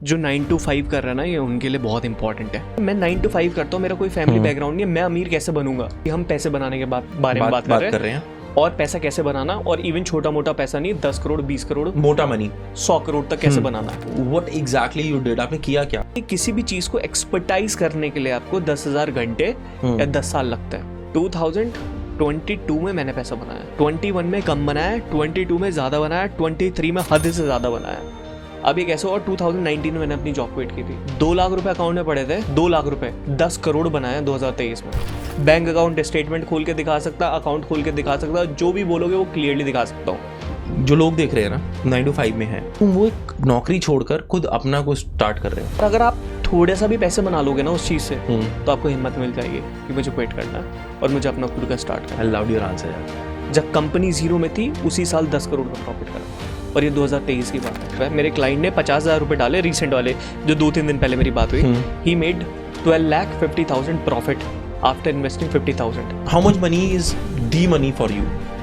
जो 9 to 5 कर रहा है ना, ये उनके लिए बहुत इंपॉर्टेंट है। मैं 9 to 5 करता हूँ, मेरा कोई फैमिली बैकग्राउंड नहीं है, मैं अमीर कैसे बनूंगा, हम पैसे बनाने के बारे में बात कर रहे हैं। और पैसा कैसे बनाना, और इवन छोटा मोटा पैसा नहीं, 10 करोड़ 20 करोड़ मोटा मनी 100 करोड़ तक कैसे बनाना। व्हाट एग्जैक्टली यू डिड, आपने किया क्या? किसी भी चीज को एक्सपर्टाइज करने के लिए आपको 10,000 घंटे या 10 साल लगता है। 2022 में मैंने पैसा बनाया, 21 में कम बनाया, 22 में ज्यादा बनाया, 23 में हद से ज्यादा बनाया। अब ये कैसे हुआ? 2019 में मैंने अपनी जॉब क्विट की थी, 2 लाख रुपए अकाउंट में पड़े थे, 2 लाख रुपए 10 करोड़ बनाया 2023 में। बैंक अकाउंट स्टेटमेंट खोल के दिखा सकता, अकाउंट खोल के दिखा सकता, जो भी बोलोगे वो क्लियरली दिखा सकता हूँ। जो लोग देख रहे हैं ना 9 to 5 में है, वो एक नौकरी छोड़कर खुद अपना कुछ स्टार्ट कर रहे हैं। अगर आप थोड़े सा भी पैसे बना लोगे ना उस चीज से, तो आपको हिम्मत मिल जाएगी कि मुझे क्विट करना है और मुझे अपना खुद का स्टार्ट करना है। आई लव योर आंसर यार। जब कंपनी जीरो में थी उसी साल 10 करोड़ का प्रॉफिट करा, और ये 2023 की बात है। मेरे क्लाइंट ने 50,000 रुपए डाले, रिसेंट वाले जो 2-3 दिन पहले मेरी बात हुई। He made 12,50,000 profit after investing 50,000। How much money is the money for you?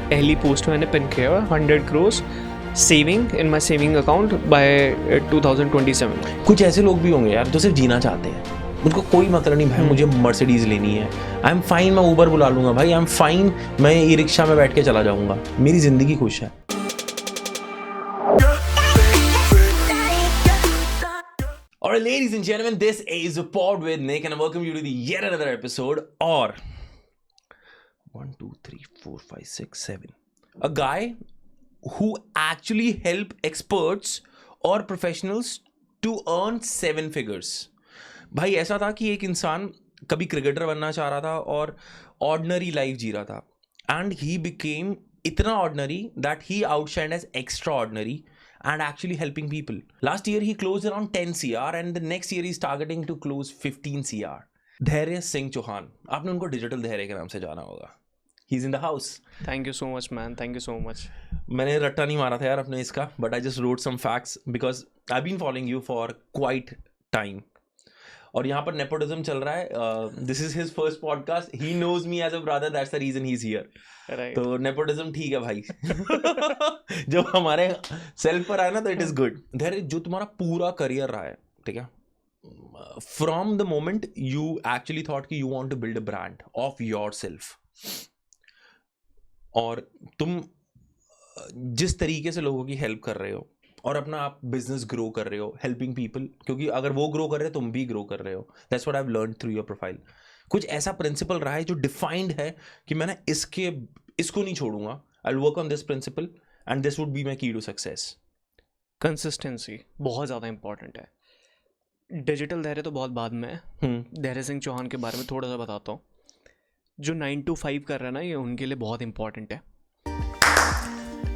पहली पोस्ट मैंने पिन किया 100 crore saving in my saving account by 2027। कुछ ऐसे लोग भी होंगे यार जो सिर्फ जीना चाहते हैं, उनको कोई मतलब नहीं, भाई मुझे मर्सिडीज लेनी है, आई एम फाइन, मैं उबर बुला लूंगा, भाई आई एम फाइन, मैं ई रिक्शा में बैठ के चला जाऊंगा, मेरी जिंदगी खुश है। Alright, ladies and gentlemen, this is Pod with Nick and I welcome you to the yet another episode. Or 1, 2, 3, 4, 5, 6, 7. A guy who actually help experts or professionals to earn 7 figures. भाई ऐसा था कि एक इंसान कभी क्रिकेटर बनना चाह रहा था और ऑर्डिनरी लाइफ जी रहा था, एंड ही बिकेम इतना ordinary that he outshined as extraordinary and actually helping people. Last year he closed around 10 CR and the next year he's targeting to close 15 CR. धैर्य सिंह चौहान, आपने उनको digital धैर्य के नाम से जाना होगा। He's in the house. Thank you so much man, thank you so much. मैंने रट्टा नहीं मारा था यार अपने इसका, but I just wrote some facts because I've been following you for quite time. और यहाँ पर नेपोटिज्म चल रहा है। This is his first podcast, he knows me as a brother, that's the reason he is here. तो nepotism ठीक है भाई। जब हमारे सेल्फ पर आए ना तो इट इज गुड। धैर्य, जो तुम्हारा पूरा करियर रहा है, ठीक है, from the moment you actually thought कि you want to build a brand of yourself, और तुम जिस तरीके से लोगों की हेल्प कर रहे हो और अपना आप बिजनेस ग्रो कर रहे हो, हेल्पिंग पीपल, क्योंकि अगर वो ग्रो कर रहे हो तुम भी ग्रो कर रहे हो। That's what I have learned through your profile. कुछ ऐसा प्रिंसिपल रहा है जो डिफाइंड है कि मैंने इसको नहीं छोड़ूंगा, I will work on this principle and this would be my की टू सक्सेस। कंसिस्टेंसी बहुत ज़्यादा इंपॉर्टेंट है। डिजिटल धैर्य तो बहुत बाद में है। धैर्य सिंह चौहान के बारे में थोड़ा सा बताता हूँ। जो 9 to 5 कर रहा है ना, ये उनके लिए बहुत इंपॉर्टेंट है।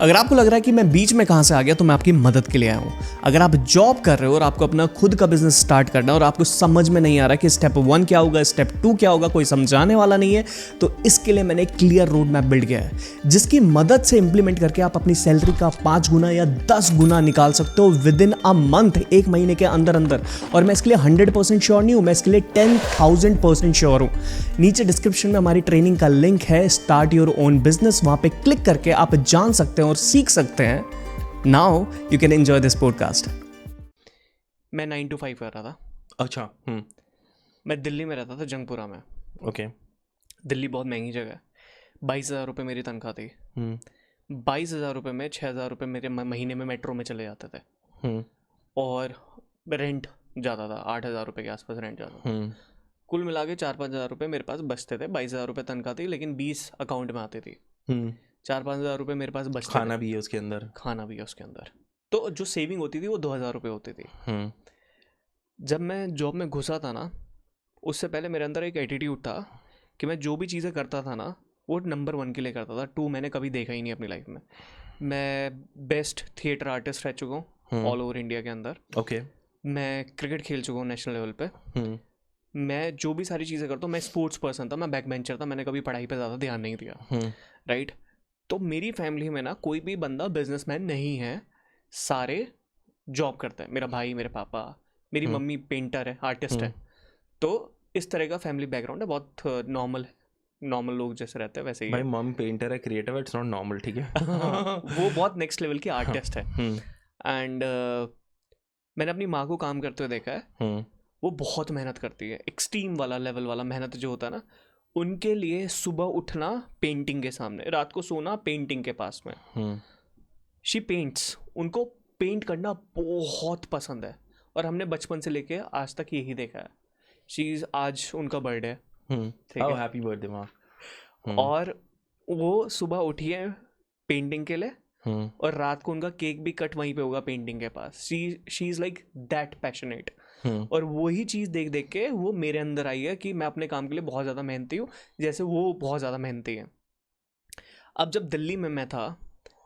अगर आपको लग रहा है कि मैं बीच में कहाँ से आ गया, तो मैं आपकी मदद के लिए आया हूँ। अगर आप जॉब कर रहे हो और आपको अपना खुद का बिजनेस स्टार्ट करना है और आपको समझ में नहीं आ रहा कि स्टेप 1 क्या होगा, स्टेप 2 क्या होगा, कोई समझाने वाला नहीं है, तो इसके लिए मैंने एक क्लियर रोड मैप बिल्ड किया है, जिसकी मदद से इंप्लीमेंट करके आप अपनी सैलरी का 5 गुना या 10 गुना निकाल सकते हो विद इन अ मंथ, 1 महीने के अंदर अंदर। और मैं इसके लिए 100% श्योर नहीं हूँ, मैं इसके लिए 10,000% श्योर हूँ। नीचे डिस्क्रिप्शन में हमारी ट्रेनिंग का लिंक है, स्टार्ट योर ओन बिजनेस, वहाँ पे क्लिक करके आप जान सकते हैं और सीख सकते हैं। Now you can enjoy this podcast. मैं 9 to 5 कर रहा था। अच्छा। मैं दिल्ली में रहता था, जंगपुरा में। ओके। दिल्ली बहुत महंगी जगह है। 22,000 रुपये मेरी तनख्वाह थी। 22,000 रुपये में 6,000 रुपये मेरे महीने में मेट्रो में चले जाते थे, और रेंट जाता था 8,000 रुपये के आसपास रेंट जाता था। कुल मिला के 4-5 हज़ार रुपये मेरे पास बचते थे। 22,000 रुपये तनख्वाह थी, लेकिन 20 अकाउंट में आती थी। 4-5 हज़ार रुपये मेरे पास बचते, खाना भी है उसके अंदर, तो जो सेविंग होती थी वो 2,000 रुपये होती थी। जब मैं जॉब में घुसा था ना, उससे पहले मेरे अंदर एक एटीट्यूड था कि मैं जो भी चीज़ें करता था ना, वो नंबर 1 के लिए करता था। 2 मैंने कभी देखा ही नहीं अपनी लाइफ में। मैं बेस्ट थिएटर आर्टिस्ट रह चुका हूँ ऑल ओवर इंडिया के अंदर। ओके। मैं क्रिकेट खेल चुका हूँ नेशनल लेवल पे। मैं जो भी सारी चीज़ें करता हूँ, मैं स्पोर्ट्स पर्सन था, मैं बैक बेंचर था, मैंने कभी पढ़ाई पे ज़्यादा ध्यान नहीं दिया। राइट। तो मेरी फैमिली में ना कोई भी बंदा बिजनेसमैन नहीं है, सारे जॉब करते हैं। मेरा भाई, मेरे पापा, मेरी मम्मी पेंटर है, आर्टिस्ट है। तो इस तरह का फैमिली बैकग्राउंड है, बहुत नॉर्मल लोग जैसे रहते हैं वैसे ही। भाई मम पेंटर है, क्रिएटिव है, इट्स नॉट नॉर्मल, ठीक है। वो बहुत नेक्स्ट लेवल की आर्टिस्ट है। एंड मैंने अपनी माँ को काम करते हुए देखा है, वो बहुत मेहनत करती है, एक्सट्रीम वाला लेवल वाला मेहनत जो होता है ना, उनके लिए सुबह उठना पेंटिंग के सामने, रात को सोना पेंटिंग के पास में। शी पेंट्स, उनको पेंट करना बहुत पसंद है, और हमने बचपन से लेके आज तक यही देखा है। आज उनका बर्थडे है, ठीक है, हैप्पी बर्थडे माँ। और वो सुबह उठी है पेंटिंग के लिए, और रात को उनका केक भी कट वहीं पे होगा पेंटिंग के पास। She is like that passionate. और वही चीज़ देख देख के वो मेरे अंदर आई है कि मैं अपने काम के लिए बहुत ज़्यादा मेहनती हूँ, जैसे वो बहुत ज़्यादा मेहनती है। अब जब दिल्ली में मैं था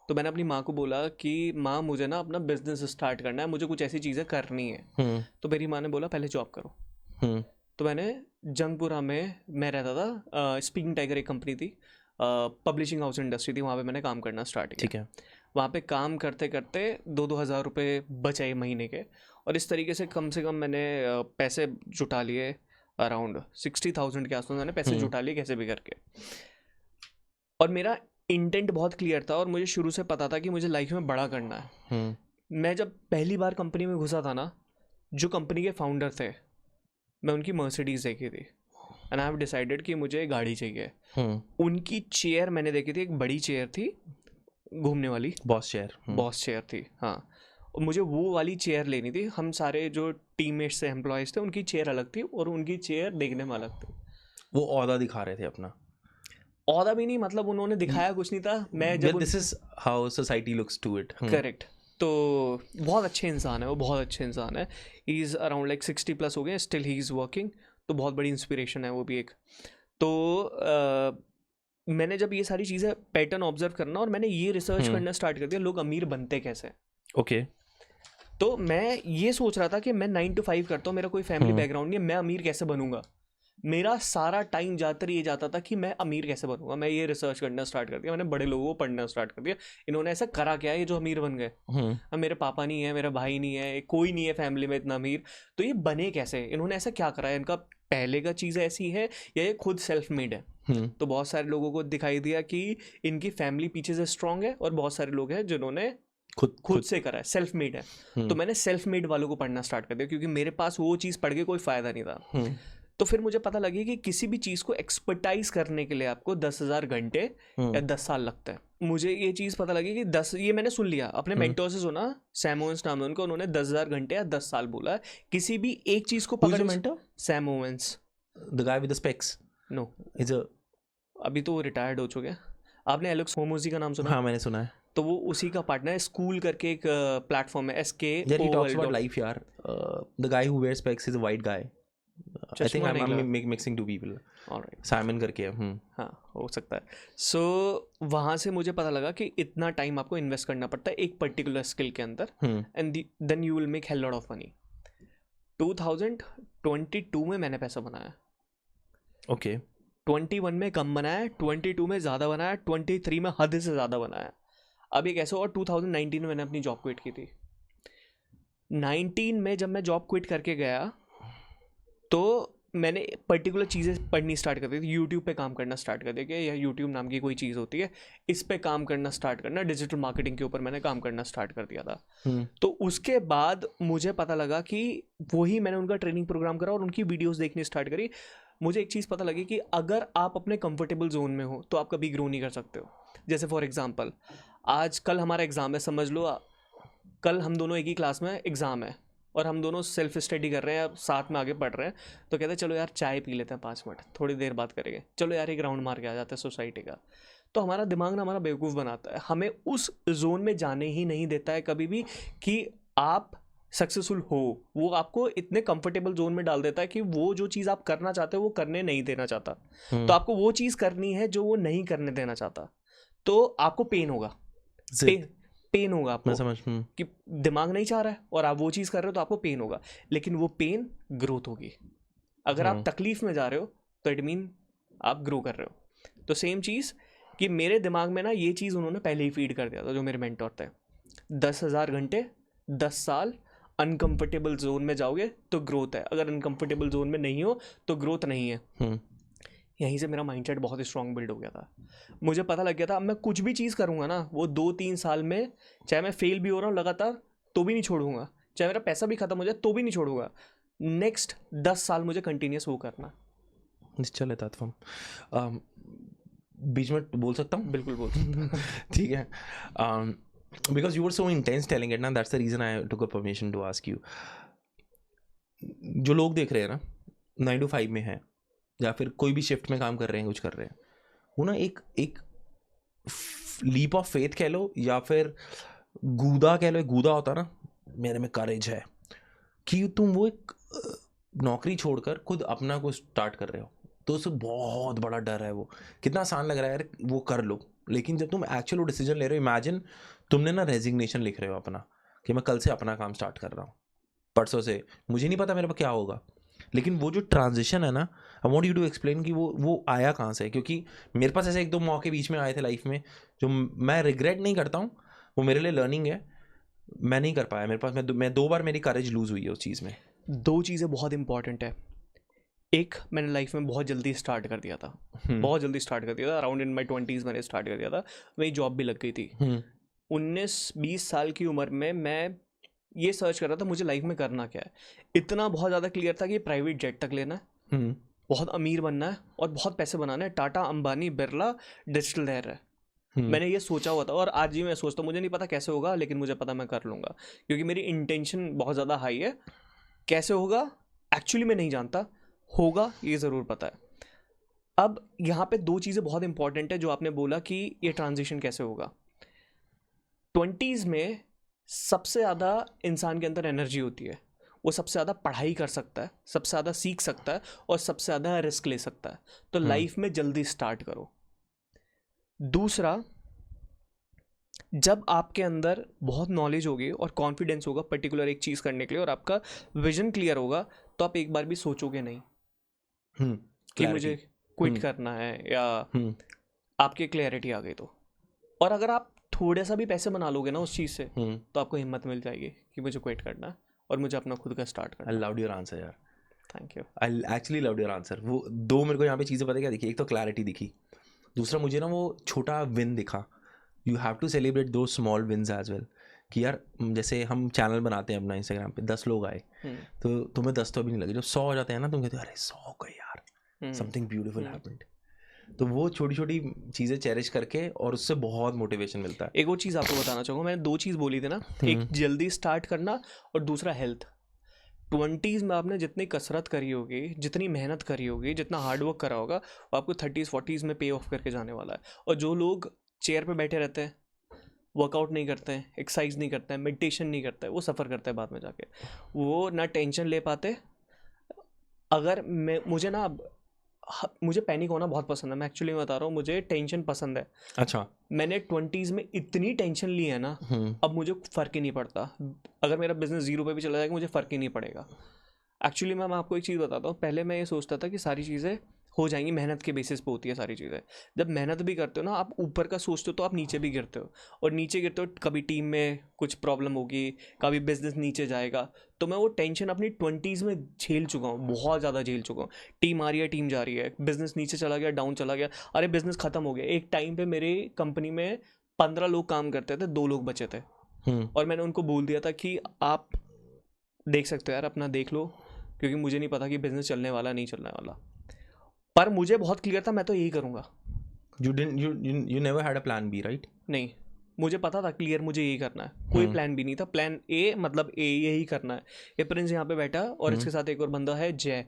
तो मैंने अपनी माँ को बोला कि माँ मुझे ना अपना बिजनेस स्टार्ट करना है, मुझे कुछ ऐसी चीज़ें करनी है। तो मेरी माँ ने बोला पहले जॉब करो। तो मैंने जंगपुरा में मैं रहता था, स्पीकिंग टाइगर एक कंपनी थी, पब्लिशिंग हाउस इंडस्ट्री थी, वहाँ पे मैंने काम करना स्टार्ट किया। ठीक है। वहाँ पे काम करते करते 2-2 हज़ार रुपये बचाए महीने के, और इस तरीके से कम मैंने पैसे जुटा लिए, अराउंड 60,000 के आसपास मैंने पैसे जुटा लिए कैसे भी करके। और मेरा इंटेंट बहुत क्लियर था, और मुझे शुरू से पता था कि मुझे लाइफ में बड़ा करना है। मैं जब पहली बार कंपनी में घुसा था ना, जो कंपनी के फाउंडर थे, मैं उनकी मर्सिडीज़ देखी थी, एंड आई हैव डिसाइडेड कि मुझे गाड़ी चाहिए। उनकी चेयर मैंने देखी थी, एक बड़ी चेयर थी घूमने वाली, बॉस चेयर थी, हाँ, और मुझे वो वाली चेयर लेनी थी। हम सारे जो टीममेट्स से एम्प्लॉयज़ थे, उनकी चेयर अलग थी और उनकी चेयर देखने में अलग थी। वो औहदा दिखा रहे थे अपना, औहदा भी नहीं, मतलब उन्होंने दिखाया कुछ नहीं था। मैं जब this is how society looks to it. Correct. तो बहुत अच्छे इंसान है वो, बहुत अच्छे इंसान है। ही इज़ अराउंड लाइक 60+ हो गए, स्टिल ही इज़ वर्किंग, तो बहुत बड़ी इंस्पिरेशन है वो भी एक। तो मैंने जब ये सारी चीज़ें पैटर्न ऑब्जर्व करना, और मैंने ये रिसर्च करना स्टार्ट कर दिया लोग अमीर बनते कैसे। ओके। तो मैं ये सोच रहा था कि मैं 9 to 5 करता हूँ, मेरा कोई फैमिली बैकग्राउंड नहीं है, मैं अमीर कैसे बनूंगा। मेरा सारा टाइम ज़्यादातर ये जाता था कि मैं अमीर कैसे बनूंगा। मैं ये रिसर्च करना स्टार्ट कर दिया, मैंने बड़े लोगों को पढ़ना स्टार्ट कर दिया, इन्होंने ऐसा करा क्या है ये जो अमीर बन गए। अब मेरे पापा नहीं है, मेरा भाई नहीं है, कोई नहीं है फैमिली में इतना अमीर, तो ये बने कैसे, इन्होंने ऐसा क्या करा है, इनका पहले का चीज़ ऐसी है या ये खुद सेल्फ मेड है। तो बहुत सारे लोगों को दिखाई दिया कि इनकी फैमिली पीछे से स्ट्रांग है, और बहुत सारे लोग हैं जिन्होंने खुद से करा है, सेल्फ मेड है। तो मैंने सेल्फ मेड वालों को पढ़ना स्टार्ट कर दिया, क्योंकि मेरे पास वो चीज़ पढ़ के कोई फ़ायदा नहीं था। तो फिर मुझे पता लगी कि किसी भी चीज़ को एक्सपर्टाइज करने के लिए आपको 10,000 घंटे या 10 साल लगता है। मुझे ये चीज़ पता लगी कि ये मैंने सुन लिया, अपने मेंटोर से सुना, सैम ओवेंस नाम है उनका, उन्होंने 10,000 घंटे या 10 साल बोला है। किसी भी एक चीज़ को पकड़। Mentor Sam Owens, the guy with the specs. No, is a, अभी तो वो रिटायर्ड हो चुके हैं। आपने एलेक्स होमोजी का नाम सुना? हाँ मैंने सुना है। तो वो उसी का पार्टनर है, स्कूल करके एक प्लेटफॉर्म है, SK। He talks about life यार। The guy who wears specs is a white guy. I think I'm mixing two people. Alright. Simon करके है। हाँ, हो सकता है। सो वहाँ से मुझे पता लगा कि इतना टाइम आपको इन्वेस्ट करना पड़ता है एक पर्टिकुलर स्किल के अंदर, and then you will make hell lot of money. 2022 में मैंने पैसा बनाया। ओके। 21 में कम बनाया, 22 में ज़्यादा बनाया, 23 में हद से ज़्यादा बनाया। अब ये कैसे हुआ? 2019 में मैंने अपनी जॉब क्विट की थी। 19 में जब मैं जॉब क्विट करके गया तो मैंने पर्टिकुलर चीज़ें पढ़नी स्टार्ट कर दी थी, यूट्यूब पे काम करना स्टार्ट कर दिया कि या यूट्यूब नाम की कोई चीज़ होती है, इस पे काम करना स्टार्ट करना, डिजिटल मार्केटिंग के ऊपर मैंने काम करना स्टार्ट कर दिया था। तो उसके बाद मुझे पता लगा कि वही मैंने उनका ट्रेनिंग प्रोग्राम करा और उनकी वीडियोज़ देखनी स्टार्ट करी। मुझे एक चीज़ पता लगी कि अगर आप अपने कंफर्टेबल जोन में हो तो आप कभी ग्रो नहीं कर सकते हो। जैसे फॉर एग्जांपल, आज कल हमारा एग्ज़ाम है, समझ लो कल हम दोनों एक ही क्लास में एग्ज़ाम है और हम दोनों सेल्फ स्टडी कर रहे हैं, साथ में आगे पढ़ रहे हैं, तो कहते हैं चलो यार चाय पी लेते हैं 5 मिनट, थोड़ी देर बात करेंगे, चलो यार एक राउंड मार के आ जाते हैं सोसाइटी का। तो हमारा दिमाग ना हमारा बेवकूफ़ बनाता है, हमें उस जोन में जाने ही नहीं देता है कभी भी कि आप सक्सेसफुल हो। वो आपको इतने कंफर्टेबल जोन में डाल देता है कि वो जो चीज़ आप करना चाहते हो वो करने नहीं देना चाहता। तो आपको वो चीज़ करनी है जो वो नहीं करने देना चाहता, तो आपको पेन होगा, पेन होगा आपको, मैं समझ कि दिमाग नहीं चाह रहा है और आप वो चीज़ कर रहे हो तो आपको पेन होगा, लेकिन वो पेन ग्रोथ होगी। अगर आप तकलीफ में जा रहे हो तो इट मीन आप ग्रो कर रहे हो। तो सेम चीज़ कि मेरे दिमाग में ना ये चीज़ उन्होंने पहले ही फीड कर दिया था, जो मेरे मेंटोर थे, 10,000 घंटे 10 साल अनकंफर्टेबल जोन में जाओगे तो ग्रोथ है, अगर अनकंफर्टेबल जोन में नहीं हो तो ग्रोथ नहीं है। यहीं से मेरा माइंडसेट बहुत ही स्ट्रॉन्ग बिल्ड हो गया था। मुझे पता लग गया था अब मैं कुछ भी चीज़ करूँगा ना, वो 2-3 साल में चाहे मैं फेल भी हो रहा हूँ लगातार तो भी नहीं छोड़ूंगा, चाहे मेरा पैसा भी खत्म हो जाए तो भी नहीं छोड़ूंगा। नेक्स्ट 10 साल मुझे कंटिन्यूस वो करना। निश्चल है तत्वम। बीच में बोल सकता हूँ? बिल्कुल बोल सकता। ठीक है। Because you were so intense telling it ना, that's the reason I took a permission to ask you. जो लोग देख रहे हैं ना 9 to 5 में है, या फिर कोई भी शिफ्ट में काम कर रहे हैं, कुछ कर रहे हैं, वो ना एक लीप ऑफ फेथ कह लो या फिर गूदा कह लो, एक गूदा होता ना, मेरे में करेज है कि तुम वो एक नौकरी छोड़कर खुद अपना कुछ स्टार्ट कर रहे हो, तो उससे बहुत बड़ा डर है। वो कितना आसान लग रहा है यार, वो कर लो, लेकिन जब तुम एक्चुअल वो डिसीजन ले रहे हो, इमेजिन तुमने ना रेजिग्नेशन लिख रहे हो अपना कि मैं कल से अपना काम स्टार्ट कर रहा हूँ, परसों से मुझे नहीं पता मेरे पास क्या होगा, लेकिन वो जो ट्रांजिशन है ना, I want you to explain कि वो आया कहाँ से। क्योंकि मेरे पास ऐसे 1-2 मौके बीच में आए थे लाइफ में जो मैं रिग्रेट नहीं करता हूँ, वो मेरे लिए लर्निंग है। मैं नहीं कर पाया, मेरे पास मैं 2 बार मेरी करेज लूज हुई है उस चीज़ में। 2 चीज़ें बहुत इंपॉर्टेंट है। एक, मैंने लाइफ में बहुत जल्दी स्टार्ट कर दिया था, बहुत जल्दी स्टार्ट कर दिया था, अराउंड इन माई 20s मैंने स्टार्ट कर दिया था, मेरी जॉब भी लग गई थी। 19-20 साल की उम्र में मैं ये सर्च कर रहा था मुझे लाइफ में करना क्या है। इतना बहुत ज़्यादा क्लियर था कि प्राइवेट जेट तक लेना है, बहुत अमीर बनना है और बहुत पैसे बनाना है, टाटा, अंबानी, बिरला, डिजिटल लहर है। मैंने ये सोचा हुआ था और आज भी मैं सोचता हूँ, मुझे नहीं पता कैसे होगा, लेकिन मुझे पता मैं कर लूँगा, क्योंकि मेरी इंटेंशन बहुत ज़्यादा हाई है। कैसे होगा एक्चुअली मैं नहीं जानता, होगा ये ज़रूर पता है। अब यहाँ पे 2 चीज़ें बहुत इंपॉर्टेंट है जो आपने बोला कि ये ट्रांजिशन कैसे होगा। 20s में सबसे ज़्यादा इंसान के अंदर एनर्जी होती है, वो सबसे ज़्यादा पढ़ाई कर सकता है, सबसे ज़्यादा सीख सकता है और सबसे ज़्यादा रिस्क ले सकता है। तो लाइफ में जल्दी स्टार्ट करो। दूसरा, जब आपके अंदर बहुत नॉलेज होगी और कॉन्फिडेंस होगा पर्टिकुलर एक चीज़ करने के लिए और आपका विजन क्लियर होगा, तो आप एक बार भी सोचोगे नहीं कि मुझे क्विट करना है, या आपकी क्लैरिटी आ गई तो। और अगर आप थोड़ा सा भी पैसे बना लोगे ना उस चीज़ से, तो आपको हिम्मत मिल जाएगी कि मुझे क्विट करना है और मुझे अपना खुद का स्टार्ट करना है। आई लव्ड योर आंसर यार, thank you. I actually loved your answer. वो 2 मेरे को यहाँ पे चीज़ें पता क्या दिखी, एक तो क्लैरिटी दिखी, दूसरा मुझे ना वो छोटा विन दिखा। यू हैव टू सेलिब्रेट दो स्मॉल विन्स एज वेल। कि यार जैसे हम चैनल बनाते हैं अपना इंस्टाग्राम पे, 10 लोग आए तो तुम्हें 10 तो अभी नहीं लगे, जब 100 हो जाते हैं ना तुम कहते हो अरे 100 गए यार, समथिंग ब्यूटीफुल हैपेंड। तो वो छोटी छोटी चीज़ें चेरिश करके और उससे बहुत मोटिवेशन मिलता है। एक और चीज़ आपको बताना चाहूँगा, मैंने 2 चीज़ बोली थी ना, एक जल्दी स्टार्ट करना और दूसरा हेल्थ। 20s में आपने जितनी कसरत करी होगी, जितनी मेहनत करी होगी, जितना हार्डवर्क करा होगा, वो आपको 30s 40s में पे ऑफ करके जाने वाला है। और जो लोग चेयर पे बैठे रहते हैं, वर्कआउट नहीं करते हैं, एक्सरसाइज नहीं करते हैं, मेडिटेशन नहीं करते हैं, वो सफ़र करते हैं बाद में जाके, वो ना टेंशन ले पाते। अगर मुझे ना मुझे पैनिक होना बहुत पसंद है, मैं एक्चुअली बता रहा हूँ, मुझे टेंशन पसंद है। अच्छा, मैंने 20s में इतनी टेंशन ली है ना, अब मुझे फ़र्क ही नहीं पड़ता। अगर मेरा बिजनेस 0 पे भी चला जाएगा मुझे फ़र्क ही नहीं पड़ेगा। एक्चुअली मैं आपको एक चीज़ बताता हूँ, पहले मैं ये सोचता था कि सारी चीज़ें हो जाएंगी, मेहनत के बेसिस पे होती है सारी चीज़ें। जब मेहनत भी करते हो ना, आप ऊपर का सोचते हो तो आप नीचे भी गिरते हो, और नीचे गिरते हो कभी टीम में कुछ प्रॉब्लम होगी, कभी बिजनेस नीचे जाएगा। तो मैं वो टेंशन अपनी 20s में झेल चुका हूँ, बहुत ज़्यादा झेल चुका हूँ। टीम आ रही है, टीम जा रही है, बिजनेस नीचे चला गया, डाउन चला गया, अरे बिजनेस ख़त्म हो गया। एक टाइम पे मेरी कंपनी में 15 लोग काम करते थे, 2 लोग बचे थे, और मैंने उनको बोल दिया था कि आप देख सकते हो यार, अपना देख लो, क्योंकि मुझे नहीं पता कि बिजनेस चलने वाला नहीं चलने वाला। पर मुझे बहुत क्लियर था मैं तो यही करूँगा। you never had a plan B, right? नहीं, मुझे पता था क्लियर मुझे यही करना है, कोई प्लान भी नहीं था। प्लान ए मतलब ए, यही करना है। ये प्रिंस यहाँ पे बैठा और इसके साथ एक और बंदा है जय,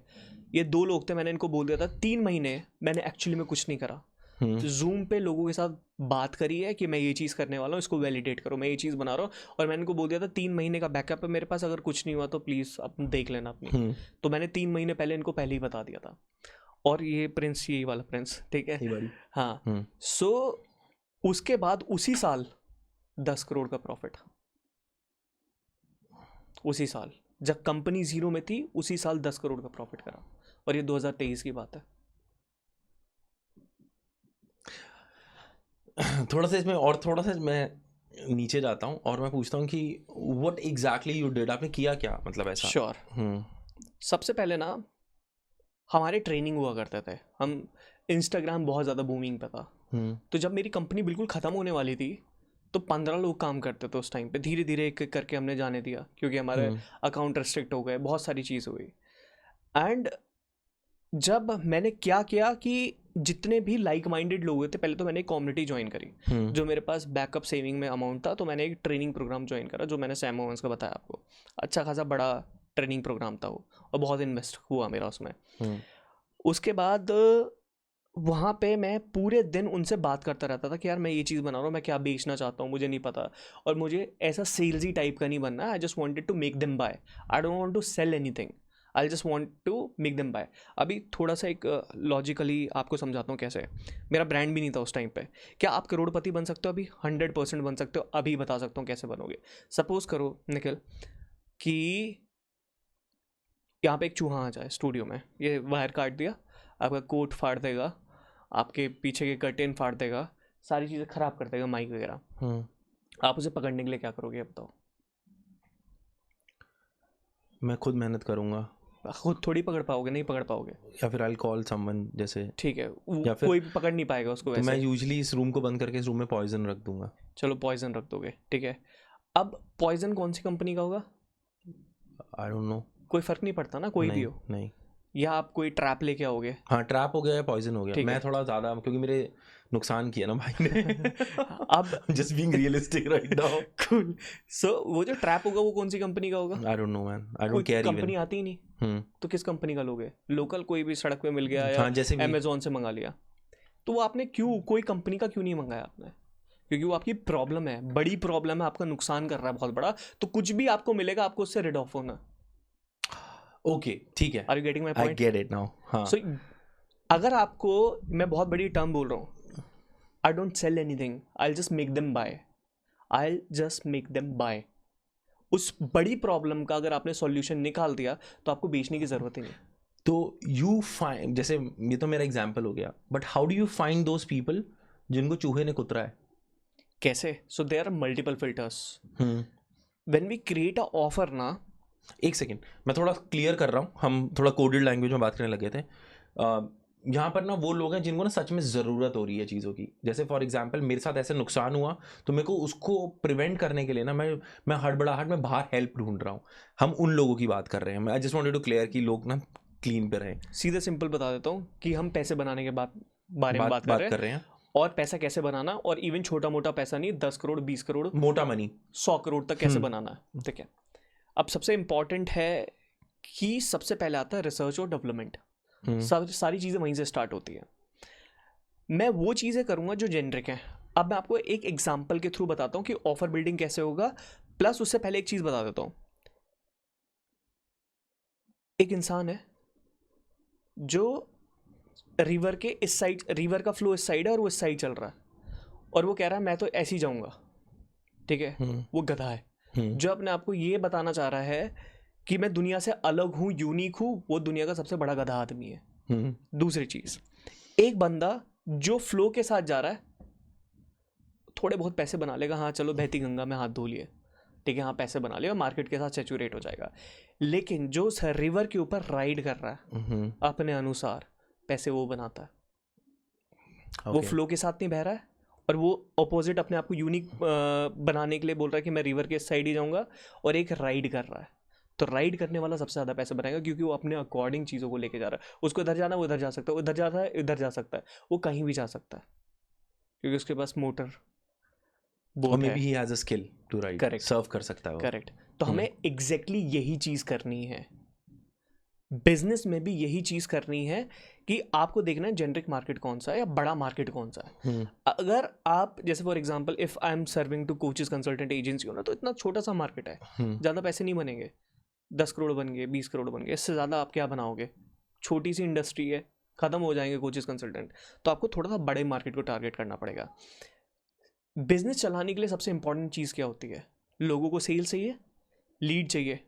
ये 2 लोग थे। मैंने इनको बोल दिया था, 3 महीने मैंने एक्चुअली में कुछ नहीं करा। तो जूम पे लोगों के साथ बात करी है कि मैं ये चीज़ करने वाला हूँ, इसको वैलिडेट करो, मैं ये चीज़ बना रहा हूँ। और मैंने इनको बोल दिया था 3 महीने का बैकअप है मेरे पास, अगर कुछ नहीं हुआ तो प्लीज़ आप देख लेना अपनी। तो मैंने 3 महीने पहले इनको पहले ही बता दिया था। और ये प्रिंस, यही वाला प्रिंस, ठीक है, हाँ। सो उसके बाद उसी साल 10 करोड़ का प्रॉफिट, उसी साल जब कंपनी 0 में थी, उसी साल 10 करोड़ का प्रॉफिट करा, और ये 2023 की बात है। थोड़ा सा इसमें और थोड़ा सा मैं नीचे जाता हूँ और मैं पूछता हूँ कि व्हाट एग्जैक्टली यू डिड, आपने किया क्या, मतलब ऐसा? श्योर। सबसे पहले ना हमारे ट्रेनिंग हुआ करते थे, हम इंस्टाग्राम बहुत ज़्यादा बूमिंग पे था। तो जब मेरी कंपनी बिल्कुल ख़त्म होने वाली थी, तो 15 लोग काम करते थे उस टाइम पे। धीरे धीरे एक एक करके हमने जाने दिया, क्योंकि हमारे अकाउंट रिस्ट्रिक्ट हो गए, बहुत सारी चीज़ हुई। एंड जब मैंने क्या किया कि जितने भी लाइक माइंडेड लोग हुए थे, पहले तो मैंने एक कम्युनिटी ज्वाइन करी, जो मेरे पास बैकअप सेविंग में अमाउंट था, तो मैंने एक ट्रेनिंग प्रोग्राम ज्वाइन करा, जो मैंने सैम ओवेंस का बताया आपको। अच्छा खासा बड़ा ट्रेनिंग प्रोग्राम था वो, और बहुत इन्वेस्ट हुआ मेरा उसमें। उसके बाद वहाँ पे मैं पूरे दिन उनसे बात करता रहता था कि यार मैं ये चीज़ बना रहा हूँ, मैं क्या बेचना चाहता हूँ, मुझे नहीं पता, और मुझे ऐसा सेल्सी टाइप का नहीं बनना है। I just wanted to make them buy, I don't want to sell anything, I just want to make them buy. अभी थोड़ा सा एक लॉजिकली आपको समझाता हूँ कैसे। मेरा ब्रांड भी नहीं था उस टाइम पे। क्या आप करोड़पति बन सकते हो अभी? 100% बन सकते हो। अभी बता सकता हूँ कैसे बनोगे। सपोज करो निखिल कि यहाँ पे एक चूहा आ जाए स्टूडियो में, ये वायर काट दिया, आपका कोट फाड़ देगा, आपके पीछे के कर्टेन फाड़ देगा, सारी चीज़ें ख़राब कर देगा, माइक वगैरह। आप उसे पकड़ने के लिए क्या करोगे, बताओ? मैं खुद मेहनत करूँगा। खुद थोड़ी पकड़ पाओगे, नहीं पकड़ पाओगे। या फिर आई कॉल समवन, जैसे ठीक है, या फिर कोई भी पकड़ नहीं पाएगा उसको तो वैसे। मैं यूजुअली इस रूम को बंद करके इस रूम में पॉइजन रख दूंगा। चलो पॉइजन रख दोगे, ठीक है। अब पॉइजन कौन सी कंपनी का होगा? आई डोंट नो, कोई फ़र्क नहीं पड़ता ना, कोई भी हो। नहीं। या आप कोई ट्रैप लेके आओगे। हाँ, ट्रैप हो गया या पॉइजन हो गया। ठीक मैं है। थोड़ा ज़्यादा, क्योंकि मेरे नुकसान किया ना भाई ने। अब just being realistic right now. Cool. So वो जो ट्रैप होगा वो कौन सी कंपनी का होगा? आई डोंट नो मैन, आई कोई डोंट केयर कंपनी इवन। आती ही नहीं, तो किस कंपनी का लोगे? लोकल कोई भी सड़क पे मिल गया, या हाँ, जैसे भी अमेजोन से मंगा लिया। तो वो आपने क्यों कोई कंपनी का क्यों नहीं मंगाया आपने? क्योंकि वो आपकी प्रॉब्लम है, बड़ी प्रॉब्लम है, आपका नुकसान कर रहा है बहुत बड़ा। तो कुछ भी आपको मिलेगा, आपको उससे रिड ऑफ होना। ओके, ठीक है, are you getting my I point? Get it now. हाँ, सो अगर आपको, मैं बहुत बड़ी टर्म बोल रहा हूँ, I don't sell anything, I just make them buy, I just make them bye. उस बड़ी प्रॉब्लम का अगर आपने सॉल्यूशन निकाल दिया, तो आपको बेचने की ज़रूरत ही नहीं। तो यू फाइंड, जैसे ये तो मेरा एग्जांपल हो गया, but how do you find those people जिनको चूहे ने कुतरा है? कैसे? So there are multiple filters. When we create a offer ना, एक सेकेंड, मैं थोड़ा क्लियर कर रहा हूँ। हम थोड़ा कोडेड लैंग्वेज में बात करने लगे थे। यहाँ पर ना वो लोग हैं जिनको ना सच में ज़रूरत हो रही है चीज़ों की। जैसे फॉर एग्जांपल मेरे साथ ऐसे नुकसान हुआ, तो मेरे को उसको प्रिवेंट करने के लिए ना मैं हड़बड़ाहट में बाहर हेल्प ढूंढ रहा हूँ। हम उन लोगों की बात कर रहे हैं। I just wanted to clear कि लोग ना क्लीन पे रहें। सीधे सिंपल बता देता हूँ कि हम पैसे बनाने के बारे में बात कर रहे हैं। और पैसा कैसे बनाना, और इवन छोटा मोटा पैसा नहीं, 10 करोड़ 20 करोड़ मोटा मनी 100 करोड़ तक कैसे बनाना है, ठीक है। अब सबसे इम्पॉर्टेंट है कि सबसे पहले आता है रिसर्च और डेवलपमेंट। सारी चीज़ें वहीं से स्टार्ट होती है। मैं वो चीज़ें करूँगा जो जेनरिक हैं। अब मैं आपको एक एग्जांपल के थ्रू बताता हूँ कि ऑफर बिल्डिंग कैसे होगा, प्लस उससे पहले एक चीज़ बता देता हूँ। एक इंसान है जो रिवर के इस साइड, रिवर का फ्लो इस साइड है और वो इस साइड चल रहा है, और वो कह रहा है मैं तो ऐसे ही जाऊँगा, ठीक है। वो गधा है जो अपने आप को ये बताना चाह रहा है कि मैं दुनिया से अलग हूँ, यूनिक हूँ। वो दुनिया का सबसे बड़ा गधा आदमी है। दूसरी चीज़, एक बंदा जो फ्लो के साथ जा रहा है, थोड़े बहुत पैसे बना लेगा, हाँ चलो बहती गंगा में हाथ धो लिए, ठीक है, हाँ पैसे बना लिया, मार्केट के साथ सैचुरेट हो जाएगा। लेकिन जो उस रिवर के ऊपर राइड कर रहा है अपने अनुसार, पैसे वो बनाता है। वो फ्लो के साथ नहीं बह रहा है, और वो अपोजिट अपने आप को यूनिक बनाने के लिए बोल रहा है कि मैं रिवर के साइड ही जाऊँगा, और एक राइड कर रहा है। तो राइड करने वाला सबसे ज़्यादा पैसे बनाएगा, क्योंकि वो अपने अकॉर्डिंग चीज़ों को लेके जा रहा है। उसको इधर जाना, वो इधर जा सकता है, उधर जाता है इधर जा सकता है, वो कहीं भी जा सकता है, क्योंकि उसके पास मोटर बोट है। Maybe he has a skill to ride. Correct. सर्व कर सकता है वो। करेक्ट। तो हमें एग्जैक्टली यही चीज़ करनी है। बिजनेस में भी यही चीज़ करनी है कि आपको देखना है जेनरिक मार्केट कौन सा है या बड़ा मार्केट कौन सा है। अगर आप, जैसे for example if I am serving to coaches consultant agency हो ना, तो इतना छोटा सा मार्केट है, ज़्यादा पैसे नहीं बनेंगे। 10 करोड़ बन गए, 20 करोड़ बन गए, इससे ज़्यादा आप क्या बनाओगे? छोटी सी इंडस्ट्री है, ख़त्म हो जाएंगे कोचेस कंसल्टेंट। तो आपको थोड़ा सा बड़े मार्केट को टारगेट करना पड़ेगा। बिजनेस चलाने के लिए सबसे इंपॉर्टेंट चीज़ क्या होती है? लोगों को सेल चाहिए, लीड चाहिए,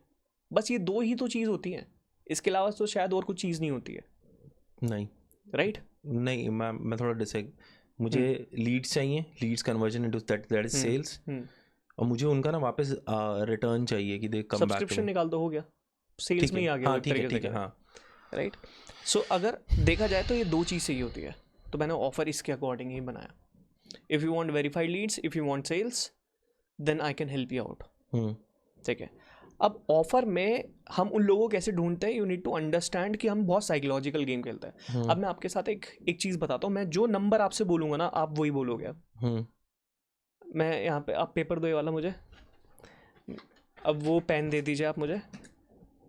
बस ये दो ही तो चीज़ होती हैं। इसके अलावा तो शायद और कुछ चीज़ नहीं होती है। नहीं, राइट? नहीं, मैं थोड़ा डिसएग्री। मुझे लीड्स चाहिए, leads conversion into that is sales, और मुझे उनका ना वापस रिटर्न चाहिए कि दे कम बैक। सब्सक्रिप्शन निकाल दो, हो गया, सेल्स में ही आ गया। हाँ, ठीक है, हाँ, राइट। सो अगर देखा जाए तो ये दो चीज़ सही होती है। तो मैंने ऑफर इसके अकॉर्डिंग ही बनाया। If you want verified leads, if you want sales, then I can help you out. ठीक है। अब ऑफर में हम उन लोगों को कैसे ढूंढते हैं, यू नीड टू अंडरस्टैंड कि हम बहुत साइकोलॉजिकल गेम खेलते हैं। अब मैं आपके साथ एक चीज़ बताता हूँ, मैं जो नंबर आपसे बोलूँगा ना आप वही बोलोगे। अब मैं यहाँ पे, आप पेपर दो ये वाला मुझे, अब वो पेन दे दीजिए आप मुझे।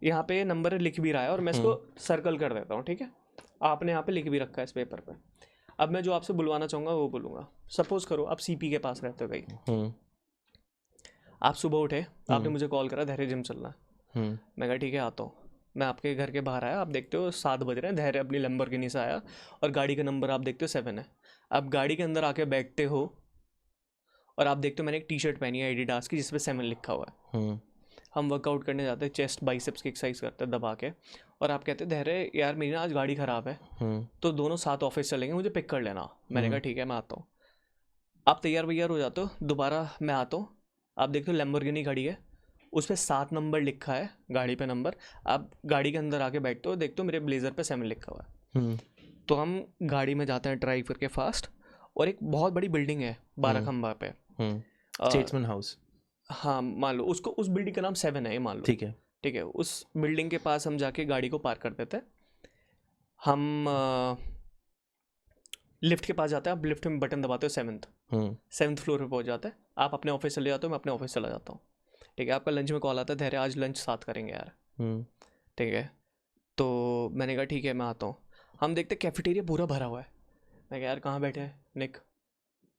यहाँ पे नंबर लिख भी रहा है और मैं इसको सर्कल कर देता हूँ, ठीक है। आपने यहाँ पे लिख भी रखा है इस पेपर पे। अब मैं जो आपसे बुलवाना चाहूँगा वो बोलूँगा। सपोज करो आप सीपी के पास रहते हो कहीं, आप सुबह उठे, आपने मुझे कॉल करा धैर्य जिम चलना है। मैं कहा ठीक है आता हूँ। मैं आपके घर के बाहर आया, आप देखते हो 7 बज रहे हैं, धैर्य अपनी लैम्बोर्गिनी से आया और गाड़ी का नंबर आप देखते हो 7 है। आप गाड़ी के अंदर आके बैठते हो और आप देखते हो मैंने एक टी शर्ट पहनी है एडिडास की जिसपे 7 लिखा हुआ है। हम वर्कआउट करने जाते हैं, चेस्ट बाइसेप्स की एक्सरसाइज करते हैं दबा के, और आप कहते हैं धैर्य यार मेरी ना आज गाड़ी ख़राब है, तो दोनों साथ ऑफिस चलेंगे, मुझे पिक कर लेना। मैंने कहा ठीक है मैं आता हूँ। आप तैयार वैयार हो जाते हो, दोबारा मैं आता हूँ, आप देखते हो लैम्बोर्गिनी गाड़ी है, उस पर 7 नंबर लिखा है गाड़ी पे नंबर। आप गाड़ी के अंदर आके बैठते हो, देखते हो मेरे ब्लेजर पे 7 लिखा हुआ है। तो हम गाड़ी में जाते हैं ड्राइव करके फास्ट, और एक बहुत बड़ी बिल्डिंग है 12 खंबा पे, स्टेट्समैन हाउस। हाँ मान लो उसको, उस बिल्डिंग का नाम 7 है ये मान लो, ठीक है। ठीक है। उस बिल्डिंग के पास हम जाके गाड़ी को पार्क कर देते हैं। हम लिफ्ट के पास जाते हैं, आप लिफ्ट में बटन दबाते हो, 7th फ्लोर पे पहुंच जाते हैं। आप अपने ऑफिस चले जाते हो, मैं अपने ऑफिस चला जाता हूँ। ठीक है, आपका लंच में कॉल आता है धैर्य आज लंच साथ करेंगे यार। ठीक है, तो मैंने कहा ठीक है मैं आता हूँ। हम देखते कैफेटेरिया पूरा भरा हुआ है। मैं कहा यार कहाँ बैठे हैं निक,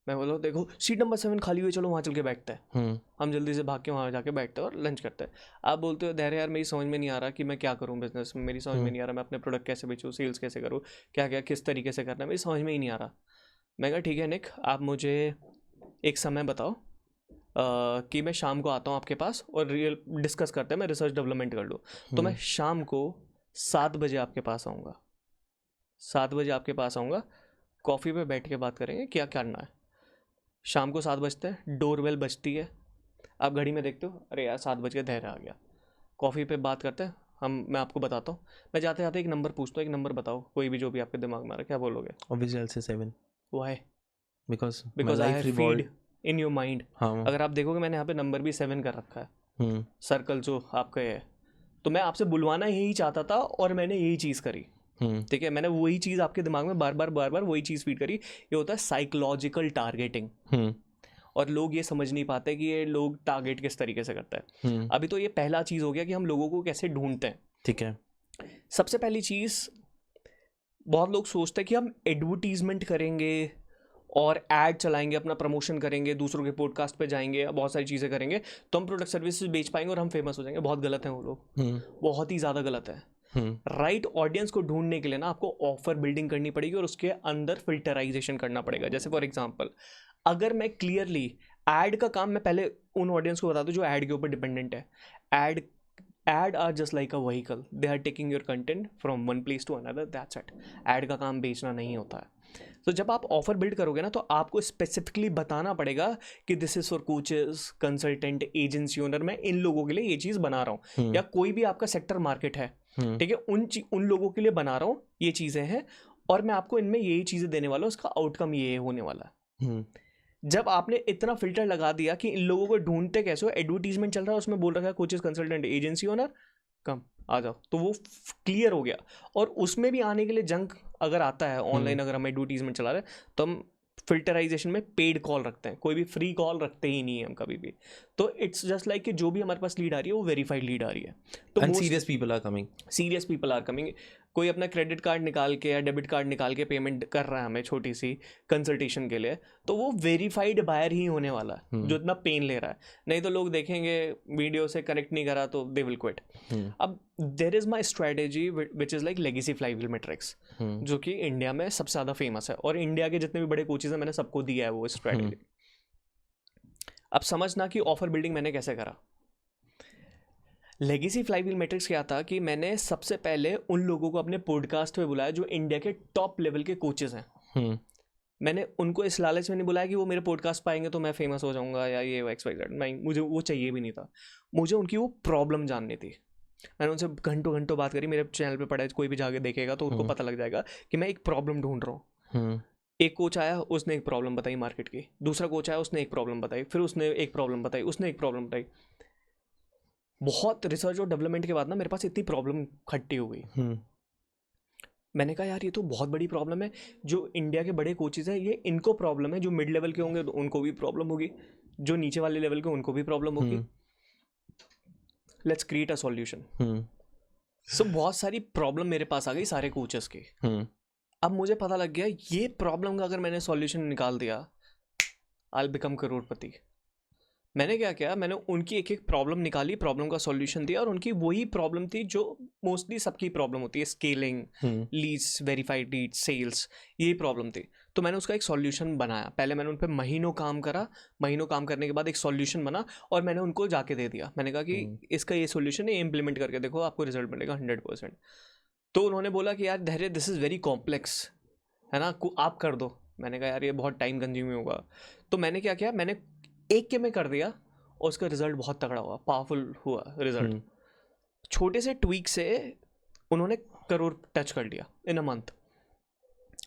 मैं बोला देखो सीट नंबर 7 खाली हुई, चलो वहाँ चल के बैठते हैं। हम जल्दी से भाग के वहाँ जाके बैठते हैं और लंच करते हैं। आप बोलते हो धैर्य यार मेरी समझ में नहीं आ रहा कि मैं क्या करूँ बिजनेस में, मेरी समझ में नहीं आ रहा मैं अपने प्रोडक्ट कैसे बेचूँ, सेल्स कैसे करूँ, क्या क्या किस तरीके से करना है, मेरी समझ में ही नहीं आ रहा। मैं कहा ठीक है निक, आप मुझे एक समय बताओ कि मैं शाम को आता हूँ आपके पास और रियल डिस्कस करते हैं, मैं रिसर्च डेवलपमेंट कर लूँ। तो मैं शाम को 7 बजे आपके पास आऊँगा, 7 बजे आपके पास आऊँगा, कॉफ़ी पे बैठ के बात करेंगे क्या करना है। शाम को 7 बजते हैं, डोरबेल बजती है, आप घड़ी में देखते हो अरे यार 7 बज के धैर्य आ गया। कॉफ़ी पे बात करते हैं हम, मैं आपको बताता हूँ। मैं जाते जाते एक नंबर पूछता हूँ, एक नंबर बताओ कोई भी जो भी आपके दिमाग में आ रहा है, क्या बोलोगे? Obviously I'll say 7 why? because my because I life have revolved. Feed in your mind. हाँ। अगर आप देखोगे मैंने यहाँ पे नंबर भी 7 कर रखा है, सर्कल जो आपका है। तो मैं आपसे बुलवाना यही चाहता था और मैंने यही चीज़ करी। ठीक है, मैंने वही चीज़ आपके दिमाग में बार बार वही चीज़ फीड करी। ये होता है साइकोलॉजिकल टारगेटिंग, और लोग ये समझ नहीं पाते कि ये लोग टारगेट किस तरीके से करते हैं। अभी तो ये पहला चीज़ हो गया कि हम लोगों को कैसे ढूंढते हैं। ठीक है। सबसे पहली चीज़, बहुत लोग सोचते हैं कि हम एडवर्टीजमेंट करेंगे और ऐड चलाएंगे, अपना प्रमोशन करेंगे, दूसरों के पॉडकास्ट पे जाएंगे, बहुत सारी चीज़ें करेंगे तो हम प्रोडक्ट सर्विसेज बेच पाएंगे और हम फेमस हो जाएंगे। बहुत गलत है वो लोग, बहुत ही ज़्यादा गलत है। राइट ऑडियंस को ढूंढने के लिए ना आपको ऑफर बिल्डिंग करनी पड़ेगी और उसके अंदर फिल्टराइजेशन करना पड़ेगा। जैसे फॉर एग्जांपल, अगर मैं क्लियरली ऐड का काम, मैं पहले उन ऑडियंस को बता दूं जो ऐड के ऊपर डिपेंडेंट है। Ad are just like a vehicle, they are taking your content from one place to another, that's it. Ad का काम बेचना नहीं होता है। तो जब आप ऑफर बिल्ड करोगे ना तो आपको स्पेसिफिकली बताना पड़ेगा कि this is for coaches, consultant, agency owner, मैं इन लोगों के लिए ये चीज़ बना रहा हूँ। या कोई भी आपका सेक्टर मार्केट है, ठीक है, उन लोगों के लिए बना रहा हूँ, ये चीज़ें हैं और मैं आपको इनमें यही चीज़ें देने वाला हूँ, उसका आउटकम ये होने वाला है। जब आपने इतना फिल्टर लगा दिया कि इन लोगों को ढूंढते कैसे हो, एडवर्टीजमेंट चल रहा है उसमें बोल रखा है कोचेस, कंसल्टेंट, एजेंसी ओनर, कम आ जाओ, तो वो क्लियर हो गया। और उसमें भी आने के लिए जंक अगर आता है ऑनलाइन, अगर हम एडवर्टीजमेंट चला रहे हैं तो हम फिल्टराइजेशन में पेड कॉल रखते हैं, कोई भी फ्री कॉल रखते ही नहीं है हम कभी भी। तो इट्स जस्ट लाइक कि जो भी हमारे पास लीड आ रही है वो वेरीफाइड लीड आ रही है। तो सीरियस पीपल आर कमिंग। कोई अपना क्रेडिट कार्ड निकाल के या डेबिट कार्ड निकाल के पेमेंट कर रहा है हमें छोटी सी कंसल्टेशन के लिए, तो वो वेरीफाइड बायर ही होने वाला है जो इतना पेन ले रहा है। नहीं तो लोग देखेंगे वीडियो से कनेक्ट नहीं करा तो दे विल क्विट। अब there is my strategy which is like legacy flywheel matrix, जो कि इंडिया में सबसे ज़्यादा फेमस है और इंडिया के जितने भी बड़े कोचेज हैं मैंने सबको दिया है वो स्ट्रेटेजी। अब समझना कि ऑफर बिल्डिंग मैंने कैसे करा। लेगेसी फ्लाईव्हील मैट्रिक्स क्या था कि मैंने सबसे पहले उन लोगों को अपने पॉडकास्ट पे बुलाया जो इंडिया के टॉप लेवल के कोचेस हैं। मैंने उनको इस लालच में नहीं बुलाया कि वो मेरे पॉडकास्ट पाएंगे तो मैं फेमस हो जाऊंगा या ये XYZ, नहीं, मुझे वो चाहिए भी नहीं था। मुझे उनकी वो प्रॉब्लम जाननी थी। मैंने उनसे घंटों घंटों बात करी, मेरे चैनल पे पड़ा है, कोई भी जाके देखेगा तो उनको पता लग जाएगा कि मैं एक प्रॉब्लम ढूंढ रहा हूँ। एक कोच आया, उसने एक प्रॉब्लम बताई मार्केट की, दूसरा कोच आया, उसने एक प्रॉब्लम बताई, फिर उसने एक प्रॉब्लम बताई, उसने एक प्रॉब्लम बताई। बहुत रिसर्च और डेवलपमेंट के बाद ना मेरे पास इतनी प्रॉब्लम इकट्ठी हो गई। मैंने कहा यार ये तो बहुत बड़ी प्रॉब्लम है, जो इंडिया के बड़े कोचेज हैं ये इनको प्रॉब्लम है, जो मिड लेवल के होंगे तो उनको भी प्रॉब्लम होगी, जो नीचे वाले लेवल के उनको भी प्रॉब्लम होगी। Let's create a solution. So बहुत सारी प्रॉब्लम मेरे पास आ गई सारे कोचेस की। अब मुझे पता लग गया ये प्रॉब्लम का अगर मैंने सॉल्यूशन निकाल दिया, आई विल बिकम करोड़पति। मैंने क्या किया, मैंने उनकी एक एक प्रॉब्लम निकाली, प्रॉब्लम का सॉल्यूशन दिया, और उनकी वही प्रॉब्लम थी जो मोस्टली सबकी प्रॉब्लम होती है, scaling, leads, verified leads, sales, यही प्रॉब्लम थी। तो मैंने उसका एक सॉल्यूशन बनाया। पहले मैंने उन पर महीनों काम करा, महीनों काम करने के बाद एक सॉल्यूशन बना और मैंने उनको जाके दे दिया। मैंने कहा कि इसका ये सॉल्यूशन है, इम्प्लीमेंट करके देखो, आपको रिजल्ट मिलेगा 100%। तो उन्होंने बोला कि यार धैर्य, दिस इज़ वेरी कॉम्प्लेक्स, है ना, आप कर दो। मैंने कहा यार ये बहुत टाइम कंज्यूमिंग होगा। तो मैंने क्या किया, मैंने एक के में कर दिया और उसका रिजल्ट बहुत तगड़ा हुआ, पावरफुल हुआ रिजल्ट। छोटे से ट्वीक से उन्होंने करोड़ टच कर लिया इन अ मंथ।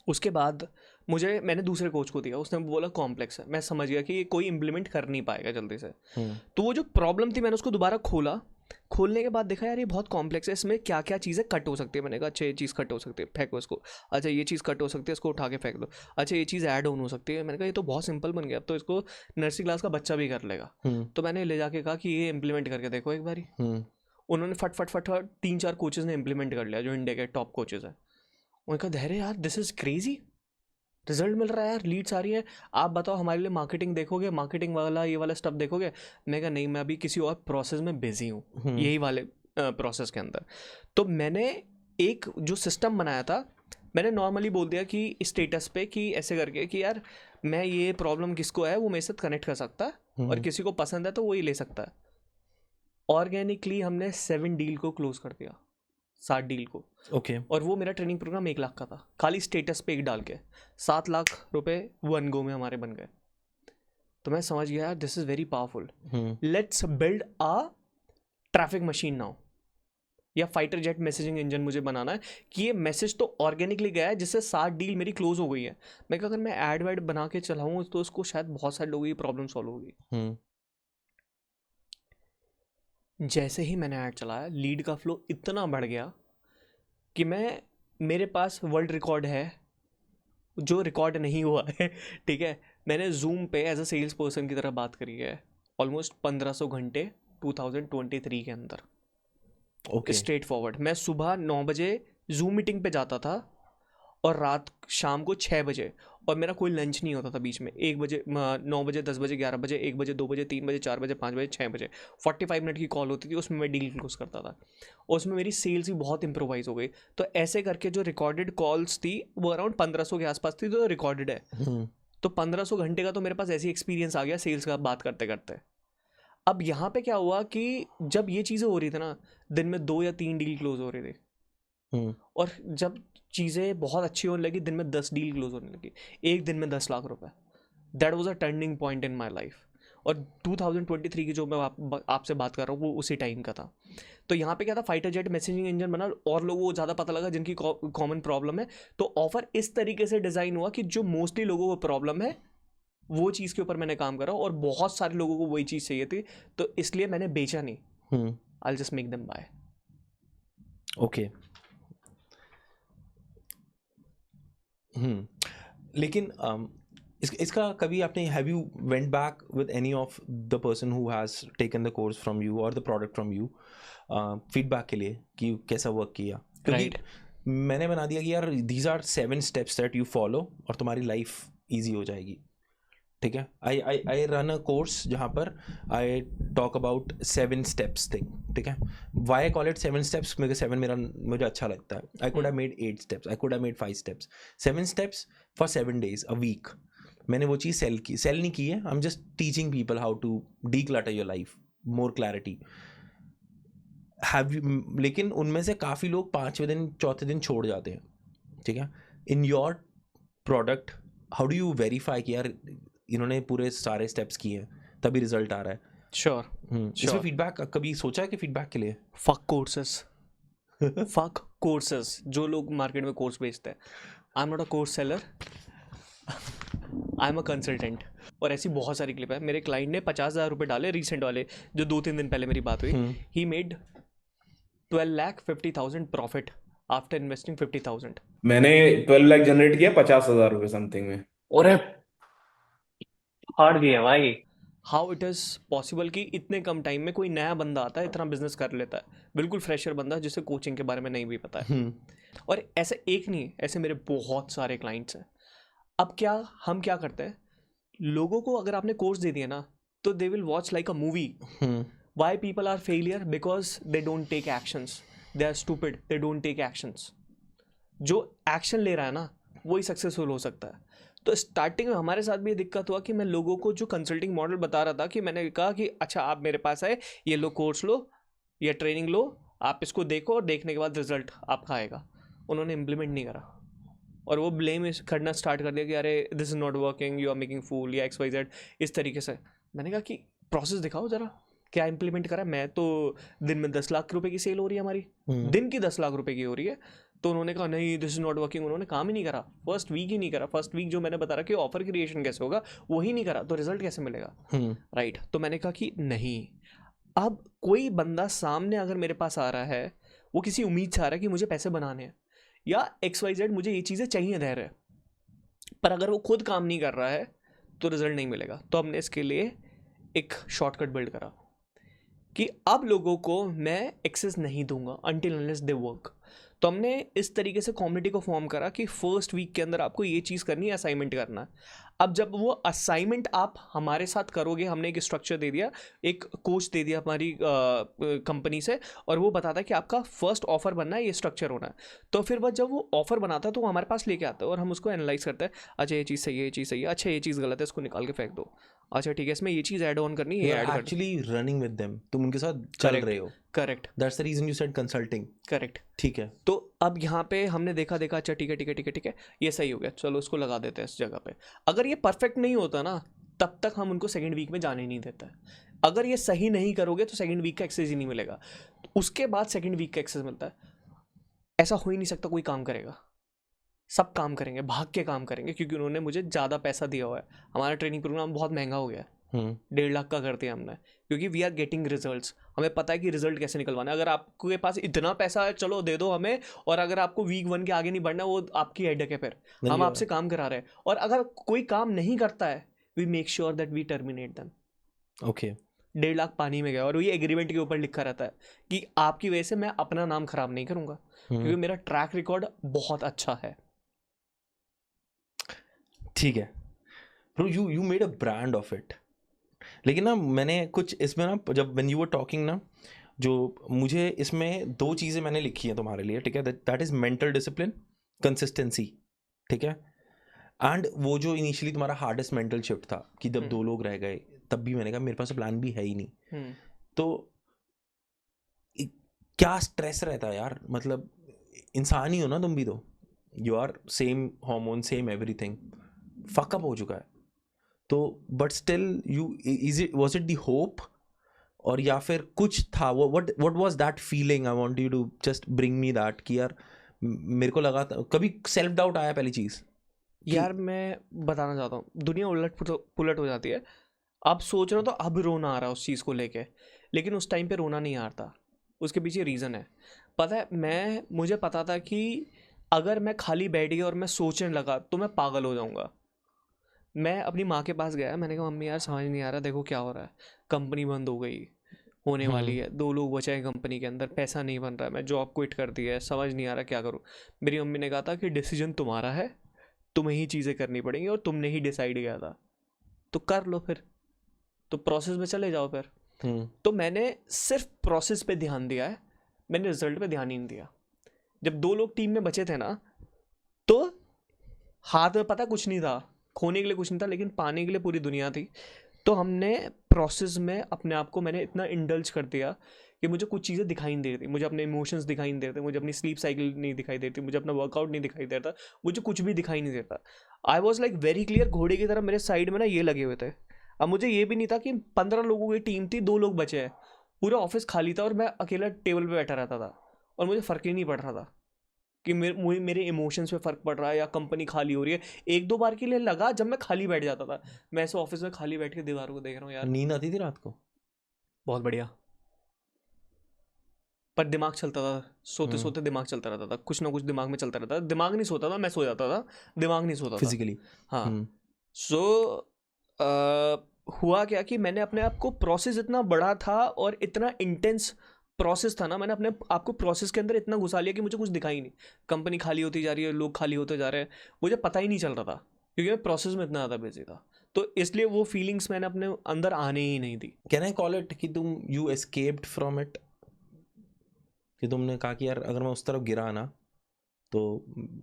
उसके बाद मैंने दूसरे कोच को दिया, उसने बोला कॉम्प्लेक्स है। मैं समझ गया कि ये कोई इम्प्लीमेंट कर नहीं पाएगा जल्दी से। तो वो जो प्रॉब्लम थी मैंने उसको दोबारा खोलने के बाद देखा यार ये बहुत कॉम्प्लेक्स है, इसमें क्या क्या चीज़ें कट हो सकती है। मैंने कहा अच्छा ये चीज़ कट हो सकती है, फेंको इसको। अच्छा ये चीज़ कट हो सकती है, इसको उठा के फेंक दो। अच्छा ये चीज़ ऐड ऑन हो सकती है। मैंने कहा ये तो बहुत सिंपल बन गया, अब तो इसको नर्सरी क्लास का बच्चा भी कर लेगा। तो मैंने ले जाके कहा कि ये इम्प्लीमेंट करके देखो एक बारी। उन्होंने फट 3-4 कोचेज़ ने इम्प्लीमेंट कर लिया, जो इंडिया के टॉप कोचेज़ हैं। उन्होंने कहा धैर्य यार दिस इज़ क्रेजी, रिजल्ट मिल रहा है यार, लीड्स आ रही है, आप बताओ हमारे लिए मार्केटिंग देखोगे, मार्केटिंग वाला ये वाला स्टफ देखोगे। मैं कहा नहीं, मैं अभी किसी और प्रोसेस में बिजी हूँ, यही वाले प्रोसेस के अंदर। तो मैंने एक जो सिस्टम बनाया था, मैंने नॉर्मली बोल दिया कि स्टेटस पे कि ऐसे करके कि यार मैं ये प्रॉब्लम किसको है वो मेरे साथ कनेक्ट कर सकता है, और किसी को पसंद है तो वो ही ले सकता है। ऑर्गेनिकली हमने 7 डील को क्लोज कर दिया, 7 डील को। ओके। और वो मेरा ट्रेनिंग प्रोग्राम 1 लाख का था, खाली स्टेटस पे एक डाल के 7 लाख रुपए 1 गो में हमारे बन गए। तो मैं समझ गया यार this is very powerful, let's build a traffic machine now, या फाइटर जेट मैसेजिंग इंजन मुझे बनाना है कि ये मैसेज तो ऑर्गेनिकली गया है जिससे 7 डील मेरी क्लोज हो गई है। मैं कहा अगर मैं ऐड वैड बना के चलाऊँ तो उसको शायद बहुत सारे लोगों की प्रॉब्लम सॉल्व होगी। जैसे ही मैंने ऐड चलाया, लीड का फ्लो इतना बढ़ गया कि मेरे पास वर्ल्ड रिकॉर्ड है जो रिकॉर्ड नहीं हुआ है। ठीक है, मैंने जूम पे एज अ सेल्स पर्सन की तरह बात करी है ऑलमोस्ट 1500 घंटे 2023 के अंदर। ओके। स्ट्रेट फॉरवर्ड, मैं सुबह 9 बजे जूम मीटिंग पे जाता था और रात शाम को 6 बजे, और मेरा कोई लंच नहीं होता था बीच में। 1 बजे, 9 बजे, 10 बजे, 11 बजे, 1 बजे, 2 बजे, 3 बजे, 4 बजे, 5 बजे, 6 बजे 45 मिनट की कॉल होती थी, उसमें मैं डील क्लोज करता था, और उसमें मेरी सेल्स भी बहुत इंप्रोवाइज हो गई। तो ऐसे करके जो रिकॉर्डेड कॉल्स थी वो अराउंड 1500 के आसपास थी, जो रिकॉर्डेड है। तो 1500 घंटे का तो मेरे पास ऐसी एक्सपीरियंस आ गया सेल्स का बात करते करते। अब यहाँ पे क्या हुआ कि जब ये चीज़ें हो रही थी ना, दिन में 2 या 3 डील क्लोज हो रही थी, और जब चीज़ें बहुत अच्छी होने लगी दिन में 10 डील क्लोज होने लगी, एक दिन में 10 लाख रुपए। That was a turning point in my life. और 2023 की जो मैं आपसे बात कर रहा हूँ वो उसी टाइम का था। तो यहाँ पे क्या था, फाइटर जेट मैसेजिंग इंजन बना और लोगों को ज़्यादा पता लगा जिनकी कॉमन प्रॉब्लम है। तो ऑफर इस तरीके से डिज़ाइन हुआ कि जो मोस्टली लोगों को प्रॉब्लम है वो चीज़ के ऊपर मैंने काम करा, और बहुत सारे लोगों को वही चीज़ चाहिए थी, तो इसलिए मैंने बेचा नहीं। I just make them buy. Okay. लेकिन इसका कभी आपने have you went back with any of the person who has taken the course from you और the product from you feedback के लिए कि कैसा वर्क किया? राइट। मैंने बना दिया कि यार these are 7 steps that you follow और तुम्हारी लाइफ ईजी हो जाएगी। ठीक है, आई रन अ कोर्स जहाँ पर I talk about 7 steps thing. ठीक है, why I call it 7 steps, मुझे अच्छा लगता है। I could have made 8 steps, I could have made 5 steps, 7 steps for 7 days a week. मैंने वो चीज़ सेल नहीं की है, I am just teaching people how to declutter your life, more clarity have you. लेकिन उनमें से काफ़ी लोग 5वें दिन 4थे दिन छोड़ जाते हैं। ठीक है, in your product how do you verify कि यार इन्होंने पूरे सारे स्टेप्स किए हैं तभी रिजल्ट आ रहा है? श्योर। इसमें फीडबैक कभी सोचा है कि फीडबैक के लिए? फक कोर्सेस जो लोग मार्केट में कोर्स बेचते हैं, आई am not a course seller, I am a consultant. और ऐसी बहुत सारी क्लिप है। मेरे क्लाइंट ने 50,000 रुपये डाले रिसेंट वाले, जो 2-3 दिन पहले मेरी बात हुई। He made 12,50,000 profit after investing 50,000। मैंने 12 लाख जनरेट किया 50,000 रुपये समथिंग में। और हार्ड दिया भाई। हाउ इट इज़ पॉसिबल कि इतने कम टाइम में कोई नया बंदा आता है, इतना बिजनेस कर लेता है, बिल्कुल फ्रेशर बंदा जिसे कोचिंग के बारे में नहीं भी पता है। और ऐसे एक नहीं, ऐसे मेरे बहुत सारे क्लाइंट्स हैं। अब क्या हम क्या करते हैं, लोगों को अगर आपने कोर्स दे दिया ना, तो they will watch like a movie. Why people are failure? Because they don't take actions, they are stupid, they don't take actions. जो एक्शन ले रहा है ना, वही सक्सेसफुल हो सकता है। तो स्टार्टिंग में हमारे साथ भी ये दिक्कत हुआ कि मैं लोगों को जो कंसल्टिंग मॉडल बता रहा था, कि मैंने कहा कि अच्छा आप मेरे पास आए, ये लो कोर्स लो या ट्रेनिंग लो, आप इसको देखो और देखने के बाद रिजल्ट आपका आएगा। उन्होंने इम्प्लीमेंट नहीं करा और वो ब्लेम करना स्टार्ट कर दिया कि अरे this is not working, you are making fool या XYZ इस तरीके से। मैंने कहा कि प्रोसेस दिखाओ ज़रा, क्या इंप्लीमेंट करा। मैं तो दिन में 10 लाख रुपए की सेल हो रही है हमारी, दिन की 10 लाख रुपए की हो रही है। तो उन्होंने कहा नहीं दिस इज नॉट वर्किंग। उन्होंने काम ही नहीं करा, फर्स्ट वीक ही नहीं करा। फर्स्ट वीक जो मैंने बता रहा कि ऑफर क्रिएशन कैसे होगा वो ही नहीं करा, तो रिजल्ट कैसे मिलेगा? राइट। तो मैंने कहा कि नहीं, अब कोई बंदा सामने अगर मेरे पास आ रहा है, वो किसी उम्मीद से आ रहा है कि मुझे पैसे बनाने हैं या XYZ मुझे ये चीज़ें चाहिए रह रहे, पर अगर वो खुद काम नहीं कर रहा है तो रिजल्ट नहीं मिलेगा। तो हमने इसके लिए एक शॉर्टकट बिल्ड करा कि अब लोगों को मैं एक्सेस नहीं दूंगा अनटिल अनलेस दे वर्क। तो हमने इस तरीके से कम्युनिटी को फॉर्म करा कि फर्स्ट वीक के अंदर आपको ये चीज़ करनी है, असाइनमेंट करना है। अब जब वो असाइनमेंट आप हमारे साथ करोगे, हमने एक स्ट्रक्चर दे दिया, एक कोच दे दिया हमारी कंपनी से, और वो बताता है कि आपका फर्स्ट ऑफर बनना है, ये स्ट्रक्चर होना है। तो फिर वह जब वो ऑफर बनाता है तो वो हमारे पास लेके आता है और हम उसको एनालाइज करते हैं। अच्छा ये चीज़ सही है, ये चीज़ सही है, अच्छा ये चीज़ गलत है, इसको निकाल के फेंक दो। अच्छा ठीक है, इसमें ये चीज़ ऐड ऑन करनी है, ये ऐड कर। एक्चुअली रनिंग विद देम, तुम उनके साथ चल रहे हो। Correct, that's the reason you said consulting. Correct. ठीक है। तो अब यहाँ पे हमने देखा अच्छा ठीक है ठीक है ठीक है ठीक है, ये सही हो गया, चलो उसको लगा देते हैं इस जगह पे। अगर ये परफेक्ट नहीं होता ना, तब तक हम उनको सेकंड वीक में जाने ही नहीं देता है। अगर ये सही नहीं करोगे तो सेकंड वीक का एक्सेस ही नहीं मिलेगा, तो उसके बाद सेकंड वीक का एक्सेस मिलता है। ऐसा हो ही नहीं सकता कोई काम करेगा, सब काम करेंगे, भाग के काम करेंगे, क्योंकि उन्होंने मुझे ज़्यादा पैसा दिया हुआ है। हमारा ट्रेनिंग प्रोग्राम बहुत महंगा हो गया है, 1.5 लाख का करते हैं हमने, क्योंकि वी आर गेटिंग रिजल्ट्स। हमें पता है कि रिजल्ट कैसे निकलवाना है। अगर आपके पास इतना पैसा है, चलो दे दो हमें, और अगर आपको वीक 1 के आगे नहीं बढ़ना, वो आपकी हेडेक है। फिर हम आपसे काम करा रहे हैं, और अगर कोई काम नहीं करता है, we make sure that we terminate them. Okay. 1.5 lakh पानी में गया, और ये एग्रीमेंट के ऊपर लिखा रहता है कि आपकी वजह से मैं अपना नाम खराब नहीं करूंगा, क्योंकि मेरा ट्रैक रिकॉर्ड बहुत अच्छा है। ठीक है bro, you made a brand of it. लेकिन ना मैंने कुछ इसमें ना, जब व्हेन यू वर टॉकिंग ना, जो मुझे इसमें 2 चीज़ें मैंने लिखी हैं तुम्हारे लिए, ठीक है। That is mental discipline, consistency, ठीक है। एंड वो जो इनिशियली तुम्हारा हार्डेस्ट मेंटल शिफ्ट था कि जब 2 लोग रह गए, तब भी मैंने कहा मेरे पास प्लान भी है ही नहीं। तो क्या स्ट्रेस रहता है यार, मतलब इंसान ही हो ना तुम भी, तो you are same hormone, same everything, fuckup हो चुका है। तो but still you, was it the hope, और या फिर कुछ था वो, what was that feeling? I want you to just bring me that कि यार मेरे को लगा था, कभी सेल्फ डाउट आया पहली चीज़? यार मैं बताना चाहता हूँ, दुनिया उलट पुलट हो जाती है। आप सोच रहे हो तो अब रोना आ रहा है उस चीज़ को लेके, लेकिन उस टाइम पे रोना नहीं आ रहा। उसके पीछे रीज़न है, पता है। मुझे पता था कि अगर मैं खाली बैठ गया और मैं सोचने लगा तो मैं पागल हो जाऊँगा। मैं अपनी माँ के पास गया, मैंने कहा मम्मी यार समझ नहीं आ रहा, देखो क्या हो रहा है, कंपनी बंद हो गई, होने वाली है, 2 लोग बचे हैं कंपनी के अंदर, पैसा नहीं बन रहा है, मैं जॉब क्विट कर दी है, समझ नहीं आ रहा क्या करूँ। मेरी मम्मी ने कहा था कि डिसीजन तुम्हारा है, तुम्हें ही चीज़ें करनी पड़ेंगी, और तुमने ही डिसाइड किया था तो कर लो, फिर तो प्रोसेस में चले जाओ फिर। तो मैंने सिर्फ प्रोसेस पे ध्यान दिया है, मैंने रिजल्ट पे ध्यान ही नहीं दिया। जब 2 लोग टीम में बचे थे ना, तो हाथ में पता कुछ नहीं था, खोने के लिए कुछ नहीं था, लेकिन पाने के लिए पूरी दुनिया थी। तो हमने प्रोसेस में अपने आप को, मैंने इतना इंडल्ज कर दिया कि मुझे कुछ चीज़ें दिखाई नहीं दे रही थी, मुझे अपने इमोशंस दिखाई नहीं दे रहे थे, मुझे अपनी स्लीप साइकिल नहीं दिखाई देती, मुझे अपना वर्कआउट नहीं दिखाई देता, मुझे कुछ भी दिखाई नहीं देता। I was like very clear, घोड़े की तरह मेरे साइड में ना ये लगे हुए थे। अब मुझे ये भी नहीं था कि 15 लोगों की टीम थी, 2 लोग बचे हैं, पूरा ऑफिस खाली था और मैं अकेला टेबल पे बैठा रहता था और मुझे फ़र्क ही नहीं पड़ रहा था। कि मेरे इमोशंस पे फ़र्क पड़ रहा है या कंपनी खाली हो रही है। 1-2 बार के लिए लगा जब मैं खाली बैठ जाता था, मैं ऐसे ऑफिस में खाली बैठ के दीवारों को देख रहा हूँ यार, नींद आती थी रात को? बहुत बढ़िया। पर दिमाग चलता था, सोते सोते दिमाग चलता रहता था, कुछ ना कुछ दिमाग में चलता रहता था। दिमाग नहीं सोता था, मैं सो जाता था, दिमाग नहीं सोता था फिजिकली? हाँ। सो हुआ क्या कि मैंने अपने आप को प्रोसेस इतना बड़ा था और इतना इंटेंस प्रोसेस था ना, मैंने अपने आप को प्रोसेस के अंदर इतना घुसा लिया कि मुझे कुछ दिखा ही नहीं। कंपनी खाली होती जा रही है, लोग खाली होते जा रहे हैं, मुझे पता ही नहीं चल रहा था क्योंकि मैं प्रोसेस में इतना ज़्यादा बिजी था। तो इसलिए वो फीलिंग्स मैंने अपने अंदर आने ही नहीं दी। कैन आई कॉल इट कि तुम यू एस्केप्ड फ्रॉम इट, कि तुमने कहा कि यार अगर मैं उस तरफ गिरा ना तो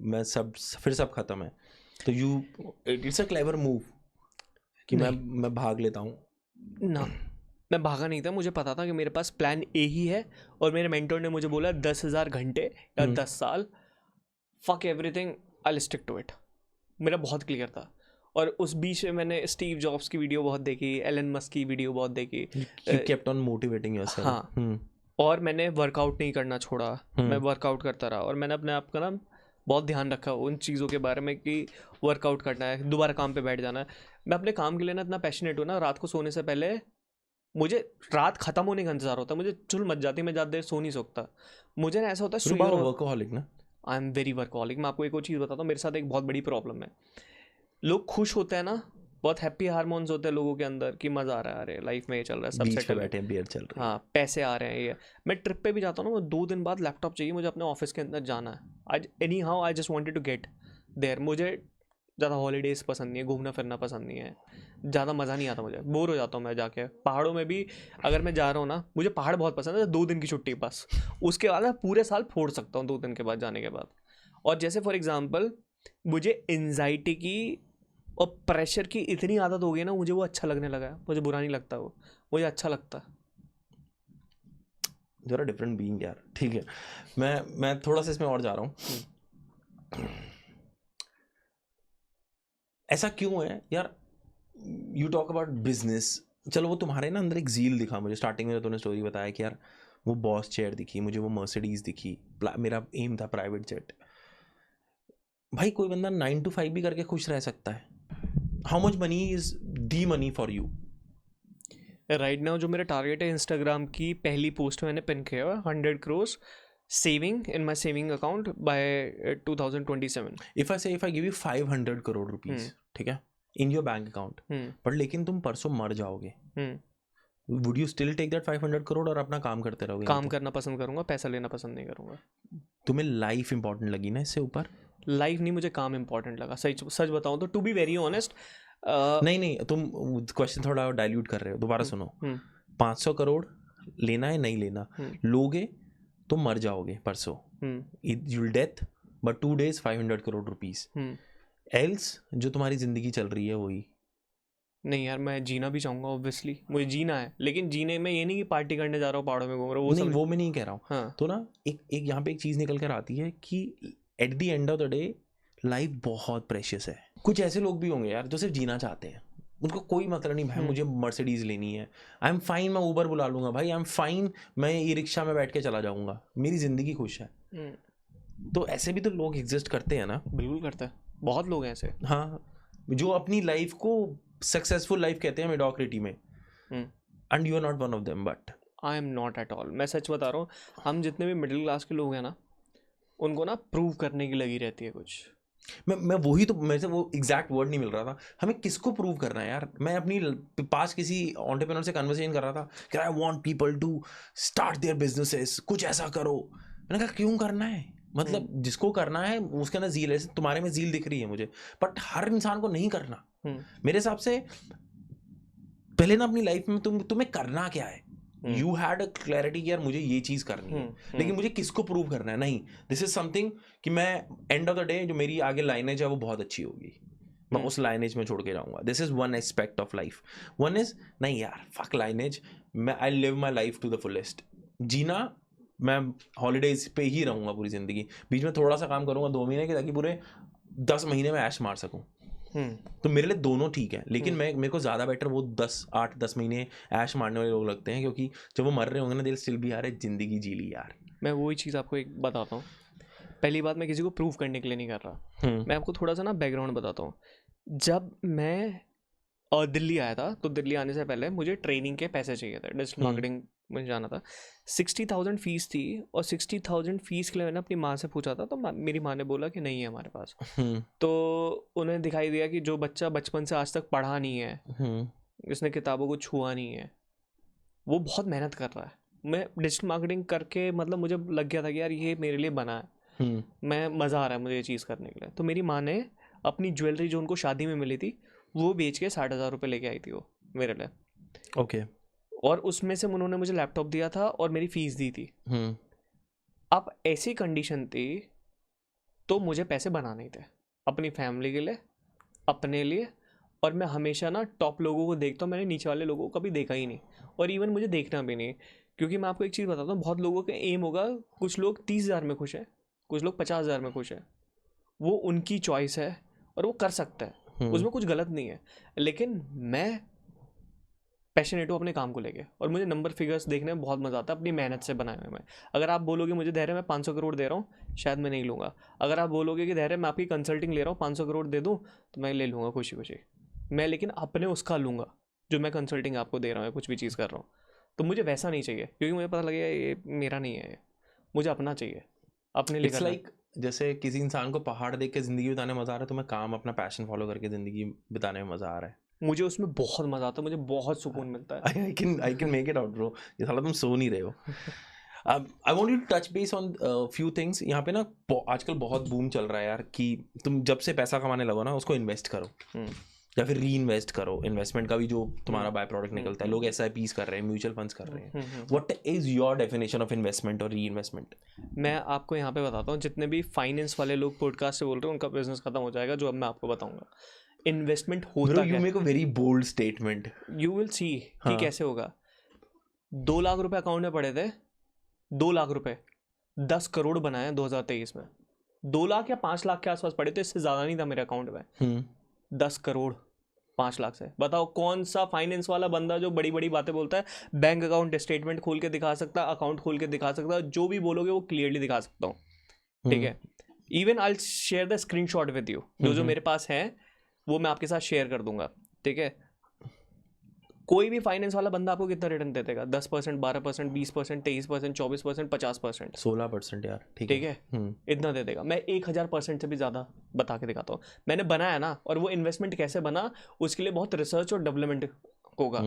मैं सब खत्म है, तो you it's a clever move कि मैं भाग लेता हूँ ना, मैं भागा नहीं था, मुझे पता था कि मेरे पास प्लान ए ही है और मेरे मेंटर ने मुझे बोला 10,000 घंटे या 10 साल, fuck everything, I stick to it. मेरा बहुत क्लियर था। और उस बीच में मैंने स्टीव जॉब्स की वीडियो बहुत देखी, एलन मस्क की वीडियो बहुत देखी। You kept on motivating yourself. हाँ, और मैंने वर्कआउट नहीं करना छोड़ा, मैं वर्कआउट करता रहा और मैंने अपने आप का ना बहुत ध्यान रखा उन चीज़ों के बारे में कि वर्कआउट करना है, दोबारा काम पे बैठ जाना है। मैं अपने काम के लिए ना इतना पैशनेट हूँ ना, रात को सोने से पहले मुझे रात खत्म होने का इंतजार होता है, मुझे चुल मच जाती, मैं ज़्यादा देर सो नहीं सकता। मुझे ना ऐसा होता है वर्कaholic ना, आई एम वेरी वर्कaholic। मैं आपको एक और चीज़ बताता हूँ, मेरे साथ एक बहुत बड़ी प्रॉब्लम है। लोग खुश होते हैं ना, बहुत हैप्पी हार्मोन्स होते हैं लोगों के अंदर कि मज़ा आ रहा है, अरे लाइफ में ये चल रहा है, सब बीच पे सेटल है, बैठे बियर चल रही है, हाँ पैसे आ रहे हैं। ये मैं ट्रिप पे भी जाता हूँ ना, मैं 2 दिन बाद लैपटॉप चाहिए मुझे, अपने ऑफिस के अंदर जाना है। आज anyhow I just wanted to get there. मुझे ज़्यादा हॉलीडेज़ पसंद नहीं है, घूमना फिरना पसंद नहीं है, ज़्यादा मज़ा नहीं आता, मुझे बोर हो जाता हूँ मैं जाके। पहाड़ों में भी अगर मैं जा रहा हूँ ना, मुझे पहाड़ बहुत पसंद है, 2 दिन की छुट्टी बस, उसके बाद मैं पूरे साल फोड़ सकता हूँ 2 दिन के बाद जाने के बाद। और जैसे फॉर एग्जाम्पल मुझे एनजाइटी की और प्रेशर की इतनी आदत हो गई ना, मुझे वो अच्छा लगने लगा है, मुझे बुरा नहीं लगता, वो मुझे अच्छा लगता है। जरा डिफरेंट बीइंग यार, ठीक है। मैं थोड़ा सा इसमें और जा रहा हूँ। ऐसा क्यों है यार? यू टॉक अबाउट बिजनेस, चलो वो तुम्हारे ना अंदर एक ज़ील दिखा मुझे स्टार्टिंग में, तूने स्टोरी बताया कि यार वो बॉस चेयर दिखी मुझे, वो मर्सिडीज दिखी, मेरा एम था प्राइवेट जेट। भाई कोई बंदा 9 to 5 भी करके खुश रह सकता है। How much money is the money for you? Right now जो मेरा टारगेट है इंस्टाग्राम की पहली पोस्ट मैंने पिन किया हुआ 100 crore saving in my saving account by 2027। If I give you 500 crore rupees, ठीक है, इन योर बैंक अकाउंट, पर लेकिन तुम परसों मर जाओगे, would you still take that 500 crore और अपना काम करते रहोगे? काम करना पसंद करूंगा, पैसा लेना पसंद नहीं करूंगा। तुम्हें लाइफ इंपॉर्टेंट लगी ना इससे ऊपर? लाइफ नहीं, मुझे काम इंपॉर्टेंट लगा। सच बताऊं तो, टू बी वेरी ऑनेस्ट, नहीं तुम क्वेश्चन थोड़ा डाइल्यूट कर रहे हो, दोबारा सुनो। 500 करोड़ लेना है, नहीं लेना, लोगे तो मर जाओगे परसों, you'll death, but 2 days 500 crore rupees, else जो तुम्हारी जिंदगी चल रही है वही। नहीं यार, मैं जीना भी चाहूंगा, ऑब्वियसली मुझे जीना है, लेकिन जीने में ये नहीं कि पार्टी करने जा रहा हूँ, पहाड़ों में घूम रहा हूँ, वो नहीं, सब वो मैं नहीं कह रहा हूँ। हाँ। तो ना एक यहाँ पे एक चीज़ निकल कर आती है कि eight the end of the day life बहुत प्रेशियस है। कुछ ऐसे लोग भी होंगे यार जो सिर्फ जीना चाहते हैं, उनको कोई मतलब नहीं भाई मुझे मर्सिडीज लेनी है, आई एम फाइन, मैं ऊबर बुला लूंगा भाई, आई एम फाइन, मैं ई रिक्शा में बैठ के चला जाऊंगा, मेरी जिंदगी खुश है। तो ऐसे भी तो लोग एग्जिस्ट करते हैं ना। बिल्कुल करता है, बहुत लोग हैं ऐसे। हाँ, जो अपनी लाइफ को सक्सेसफुल लाइफ कहते हैं मेडोक्रिटी में, and you are not one of them. But I am not at all, मैं सच बता रहा हूँ, हम जितने भी मिडिल क्लास के लोग हैं ना, उनको ना प्रूव करने की लगी रहती है कुछ। मैं वही तो, मेरे से वो एग्जैक्ट वर्ड नहीं मिल रहा था, हमें किसको प्रूव करना है यार? मैं अपनी पास किसी एंटरप्रेन्योर से कन्वर्सेशन कर रहा था कि I want people to start their businesses, कुछ ऐसा करो। मैंने कहा क्यों करना है? मतलब जिसको करना है उसके अंदर ज़ील है, तुम्हारे में ज़ील दिख रही है मुझे, बट हर इंसान को नहीं करना। मेरे हिसाब से पहले ना अपनी लाइफ में तुम्हें करना क्या है, यू हैड अ क्लैरिटी कि यार मुझे ये चीज़ करनी है, लेकिन मुझे किसको प्रूव करना है नहीं। दिस इज समथिंग कि मैं एंड ऑफ द डे जो मेरी आगे लाइनेज है वो बहुत अच्छी होगी, मैं उस लाइनेज में छोड़ के जाऊंगा। This is one aspect of life. One is नहीं यार फक लाइनेज, मैं I live my life to the fullest. जीना, मैं हॉलीडेज पे ही रहूंगा पूरी जिंदगी, बीच में थोड़ा सा काम करूंगा 2 महीने के, ताकि पूरे 10 महीने में ऐश मार सकूं। तो मेरे लिए दोनों ठीक है, लेकिन मेरे को ज़्यादा बेटर वो 8-10 महीने ऐश मारने वाले लोग लगते हैं, क्योंकि जब वो मर रहे होंगे ना दिल स्टिल भी यार जिंदगी जी ली यार। मैं वही चीज़ आपको एक बताता हूँ, पहली बात मैं किसी को प्रूव करने के लिए नहीं कर रहा। मैं आपको थोड़ा सा ना बैकग्राउंड बताता हूँ। जब मैं दिल्ली आया था तो दिल्ली आने से पहले मुझे ट्रेनिंग के पैसे चाहिए थे, डिजिटल मार्केटिंग में जाना था। 60,000 फीस थी और 60,000 फीस के लिए मैंने अपनी माँ से पूछा था, तो मेरी माँ ने बोला कि नहीं है हमारे पास। तो उन्हें दिखाई दिया कि जो बच्चा बचपन से आज तक पढ़ा नहीं है, उसने किताबों को छुआ नहीं है, वो बहुत मेहनत कर रहा है। मैं डिजिटल मार्केटिंग करके मतलब मुझे लग गया था कि यार ये मेरे लिए बना है, मैं मज़ा आ रहा है मुझे ये चीज़ करने के लिए। तो मेरी माँ ने अपनी ज्वेलरी जो उनको शादी में मिली थी वो बेच के 60,000 रुपये लेके आई थी वो मेरे लिए। ओके। और उसमें से उन्होंने मुझे लैपटॉप दिया था और मेरी फीस दी थी। अब ऐसी कंडीशन थी तो मुझे पैसे बनाने थे अपनी फैमिली के लिए, अपने लिए। और मैं हमेशा ना टॉप लोगों को देखता हूँ, मैंने नीचे वाले लोगों को कभी देखा ही नहीं, और इवन मुझे देखना भी नहीं। क्योंकि मैं आपको एक चीज़ बताता हूँ, बहुत लोगों का एम होगा, कुछ लोग 30,000 में खुश है, कुछ लोग 50,000 में खुश है, वो उनकी चॉइस है और वो कर सकता है, उसमें कुछ गलत नहीं है। लेकिन मैं पैशनेट हूँ अपने काम को लेके, और मुझे नंबर फिगर्स देखने में बहुत मज़ा आता है अपनी मेहनत से बनाए हुए में। अगर आप बोलोगे मुझे धैर्य मैं 500 करोड़ दे रहा हूँ, शायद मैं नहीं लूँगा। अगर आप बोलोगे कि धैर्य मैं आपकी कंसल्टिंग ले रहा हूँ 500 करोड़ दे दूँ, तो मैं ले लूँगा खुशी खुशी। मैं लेकिन अपने उसका लूँगा जो मैं कंसल्टिंग आपको दे रहा हूँ, कुछ भी चीज़ कर रहा हूँ। तो मुझे वैसा नहीं चाहिए, क्योंकि मुझे पता लगेगा ये मेरा नहीं है, मुझे अपना चाहिए, अपने लिए करना। लाइक जैसे किसी इंसान को पहाड़ देख के जिंदगी बिताने में मजा आ रहा है, तो मैं काम अपना पैशन फॉलो करके जिंदगी बिताने में मजा आ रहा है। मुझे उसमें बहुत मज़ा आता है, मुझे बहुत सुकून मिलता है। I can make it out bro। ये साला तुम सो नहीं रहे हो। I want you to touch base on few things। यहाँ पे ना आजकल बहुत बूम चल रहा है यार कि तुम जब से पैसा कमाने लगो ना उसको इन्वेस्ट करो या फिर री इन्वेस्ट करो। इन्वेस्टमेंट का भी जो तुम्हारा बाय प्रोडक्ट निकलता है, लोग SIPs कर रहे हैं, म्यूचुअल फंड्स कर रहे हैं। What is your definition of investment और री इन्वेस्टमेंट? मैं आपको यहाँ पे बताता हूँ, जितने भी फाइनेंस वाले लोग पॉडकास्ट से बोल रहे हैं उनका बिजनेस खत्म हो जाएगा, जो अब मैं आपको बताऊंगा। इन्वेस्टमेंट होता you make a very bold statement. You will see कि कैसे होगा। 2 लाख रुपए अकाउंट में पड़े थे, 2 लाख रुपए 10 करोड़ बनाए 2023 में। 2 लाख या 5 लाख के आसपास पड़े थे, इससे ज़्यादा नहीं था मेरे अकाउंट में। 10 करोड़ 5 लाख से, बताओ कौन सा फाइनेंस वाला बंदा जो बड़ी बड़ी बातें बोलता है, बैंक अकाउंट स्टेटमेंट खोल के दिखा सकता, अकाउंट खोल के दिखा सकता, जो भी बोलोगे वो क्लियरली दिखा सकता हूँ, ठीक है। Even I share the screenshot with you, जो मेरे पास है वो मैं आपके साथ शेयर कर दूंगा, ठीक है। कोई भी फाइनेंस वाला बंदा आपको कितना रिटर्न दे देगा? 10%, 12%, 20%, 23%, 24%, 50%, 16% यार, ठीक है। इतना दे देगा। मैं 1000% से भी ज़्यादा बता के दिखाता हूँ। मैंने बनाया ना, और वो इन्वेस्टमेंट कैसे बना उसके लिए बहुत रिसर्च और डेवलपमेंट होगा,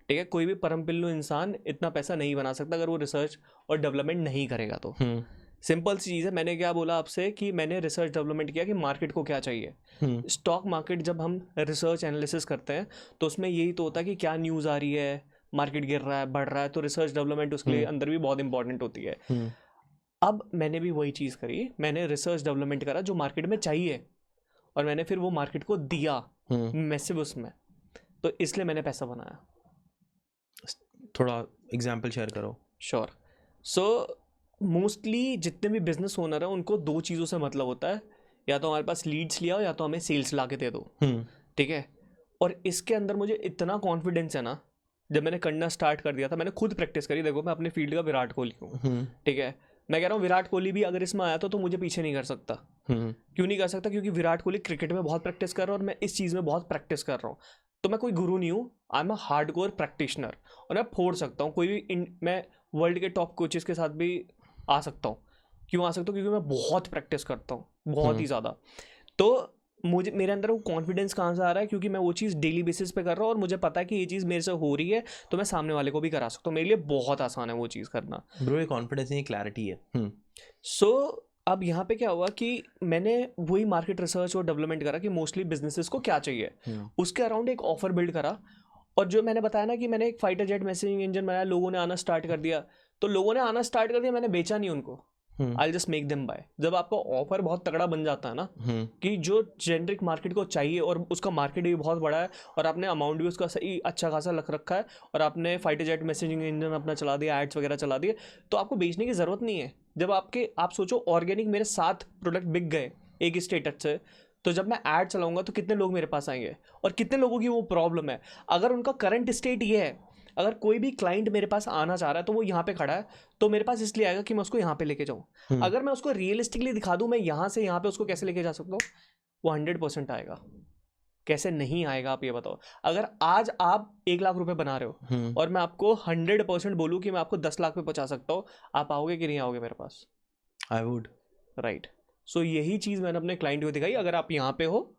ठीक है। कोई भी परम पिल्लू इंसान इतना पैसा नहीं बना सकता अगर वो रिसर्च और डेवलपमेंट नहीं करेगा तो। सिंपल सी चीज़ है, मैंने क्या बोला आपसे कि मैंने रिसर्च डेवलपमेंट किया कि मार्केट को क्या चाहिए। स्टॉक मार्केट जब हम रिसर्च एनालिसिस करते हैं तो उसमें यही तो होता है कि क्या न्यूज़ आ रही है, मार्केट गिर रहा है, बढ़ रहा है, तो रिसर्च डेवलपमेंट उसके लिए अंदर भी बहुत इंपॉर्टेंट होती है। अब मैंने भी वही चीज़ करी, मैंने रिसर्च डेवलपमेंट करा जो मार्केट में चाहिए, और मैंने फिर वो मार्केट को दिया मैसिव उसमें, तो इसलिए मैंने पैसा बनाया। थोड़ा एग्जाम्पल शेयर करो। श्योर। सो मोस्टली जितने भी बिजनेस ओनर है उनको 2 चीज़ों से मतलब होता है, या तो हमारे पास लीड्स लिया हो या तो हमें सेल्स ला के दे दो, ठीक है। और इसके अंदर मुझे इतना कॉन्फिडेंस है ना, जब मैंने करना स्टार्ट कर दिया था, मैंने खुद प्रैक्टिस करी। देखो मैं अपने फील्ड का विराट कोहली हूँ, ठीक है। मैं कह रहा हूँ विराट कोहली भी अगर इसमें आया तो मुझे पीछे नहीं कर सकता। क्यों नहीं कर सकता? क्योंकि विराट कोहली क्रिकेट में बहुत प्रैक्टिस कर रहा है और मैं इस चीज़ में बहुत प्रैक्टिस कर रहा हूँ। तो मैं कोई गुरु नहीं हूँ, I am a hardcore practitioner, और मैं फोड़ सकता हूँ कोई भी मैं वर्ल्ड के टॉप कोचेस के साथ भी आ सकता हूँ। क्यों आ सकता हूँ? क्योंकि मैं बहुत प्रैक्टिस करता हूँ, बहुत ही ज़्यादा। तो मुझे मेरे अंदर वो कॉन्फिडेंस कहाँ से आ रहा है? क्योंकि मैं वो चीज़ डेली बेसिस पे कर रहा हूँ और मुझे पता है कि ये चीज़ मेरे से हो रही है, तो मैं सामने वाले को भी करा सकता हूँ। मेरे लिए बहुत आसान है वो चीज़ करना। ब्रो ये कॉन्फिडेंस नहीं, क्लैरिटी है। सो अब यहाँ पे क्या हुआ कि मैंने वही मार्केट रिसर्च और डेवलपमेंट करा कि मोस्टली बिजनेसेस को क्या चाहिए, उसके अराउंड एक ऑफर बिल्ड करा। और जो मैंने बताया ना कि मैंने एक फाइटर जेट मैसेजिंग इंजन बनाया, लोगों ने आना स्टार्ट कर दिया, तो लोगों ने आना स्टार्ट कर दिया, मैंने बेचा नहीं उनको। आई जस्ट मेक देम बाय। जब आपका ऑफर बहुत तगड़ा बन जाता है ना, कि जो जेनरिक मार्केट को चाहिए और उसका मार्केट भी बहुत बड़ा है और आपने अमाउंट भी उसका सही अच्छा खासा रख रखा है और आपने फाइटर जेट मैसेजिंग इंजन अपना चला दिया, एड्स वगैरह चला दिए, तो आपको बेचने की ज़रूरत नहीं है। जब आप सोचो ऑर्गेनिक मेरे 7 प्रोडक्ट बिक गए एक स्टेटस से, तो जब मैं ऐड चलाऊंगा तो कितने लोग मेरे पास आएंगे और कितने लोगों की वो प्रॉब्लम है। अगर उनका करंट स्टेट ये है, अगर कोई भी क्लाइंट मेरे पास आना चाह रहा है तो वो यहाँ पे खड़ा है, तो मेरे पास इसलिए आएगा कि मैं उसको यहाँ पे लेके जाऊँ। अगर मैं उसको रियलिस्टिकली दिखा दूँ मैं यहाँ से यहाँ पे उसको कैसे लेके जा सकता हूँ, वो 100% आएगा। कैसे नहीं आएगा आप ये बताओ। अगर आज आप 1 लाख रुपए बना रहे हो और मैं आपको 100% बोलूँ कि मैं आपको 10 लाख पे पहुँचा सकता हूँ, आप आओगे कि नहीं आओगे मेरे पास? I would. राइट। सो यही चीज़ मैंने अपने क्लाइंट को दिखाई, अगर आप यहाँ पे हो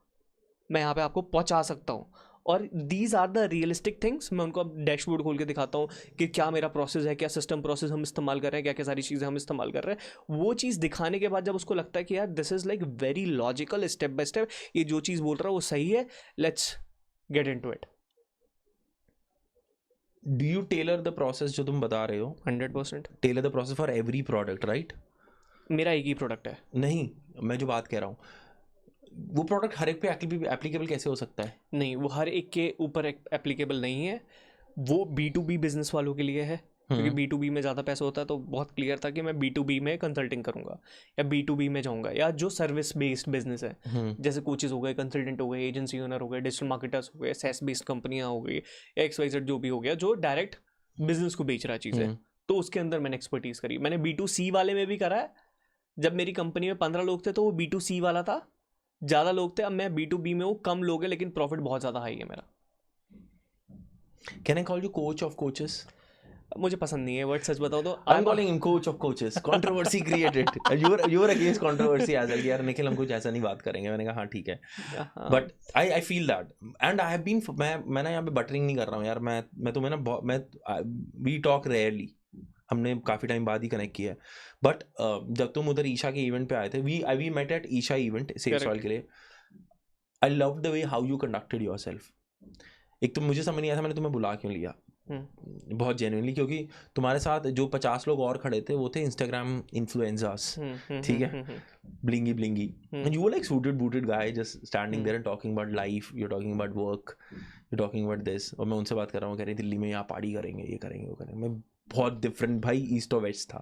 मैं यहाँ पे आपको पहुँचा सकता हूँ। और these are the realistic things. मैं उनको अब डैशबोर्ड खोल के दिखाता हूँ कि क्या मेरा प्रोसेस है, क्या सिस्टम प्रोसेस हम इस्तेमाल कर रहे हैं, क्या क्या सारी चीज़ें हम इस्तेमाल कर रहे हैं। वो चीज़ दिखाने के बाद जब उसको लगता है कि यार this is like very logical, step by step, ये जो चीज़ बोल रहा है वो सही है, let's get into it. Do you tailor the process जो तुम बता रहे हो? 100%। Tailor the process for every product, right? मेरा एक ही प्रोडक्ट है। नहीं, मैं जो बात कह रहा हूँ, वो प्रोडक्ट हर एक पे एप्लीकेबल कैसे हो सकता है? नहीं, वो हर एक के ऊपर एप्लीकेबल नहीं है। वो B2B बिजनेस वालों के लिए है, क्योंकि B2B में ज़्यादा पैसा होता है। तो बहुत क्लियर था कि मैं B2B में कंसल्टिंग करूँगा या B2B में जाऊँगा, या जो सर्विस बेस्ड बिजनेस है, जैसे कोचेस हो गए, कंसल्टेंट हो गए, एजेंसी ओनर हो गए, डिजिटल मार्केटर्स हो गए, SaaS बेस्ड कंपनियाँ हो गई, या XYZ जो भी हो गया, जो डायरेक्ट बिजनेस को बेच रहा है चीज़ें, तो उसके अंदर मैंने एक्सपर्टीज़ करी। मैंने B2C वाले में भी करा है। जब मेरी कंपनी में 15 लोग थे तो वो B2C वाला था, ज़्यादा लोग थे। अब मैं B2B में हूँ, कम लोग हैं लेकिन प्रॉफिट बहुत ज़्यादा हाई है मेरा। Can I call you coach of coaches? मुझे पसंद नहीं है वर्ड, सच बताओ तो। I'm calling him coach of coaches. Controversy created. You were against controversy as well. यार निखिल हम कुछ ऐसा नहीं बात करेंगे। मैंने कहा हाँ ठीक है। But I feel that and I have been मैं ना यहाँ पे बटरिंग नहीं कर रहा हूँ यार। मैं तुम्हें ना we talk rarely. हमने काफ़ी टाइम बाद ही कनेक्ट किया है। बट जब तुम उधर ईशा के इवेंट पे आए थे, we met at Isha event sales वाल के लिए। I love the way how you conducted yourself. एक तो मुझे समझ नहीं आया था मैंने तुम्हें बुला क्यों लिया, बहुत जेन्युइनली, क्योंकि तुम्हारे साथ जो 50 लोग और खड़े थे वो थे इंस्टाग्राम इन्फ्लुएंसर्स, ठीक है, blingy blingy, and you were like suited booted guy just standing there and talking about life, you are talking about work, you are talking about this. और मैं उनसे बात कर रहा हूँ, कह रही दिल्ली में यहाँ पार्टी करेंगे, ये करेंगे, वो करेंगे। मैं बहुत डिफरेंट भाई, ईस्ट और वेस्ट था।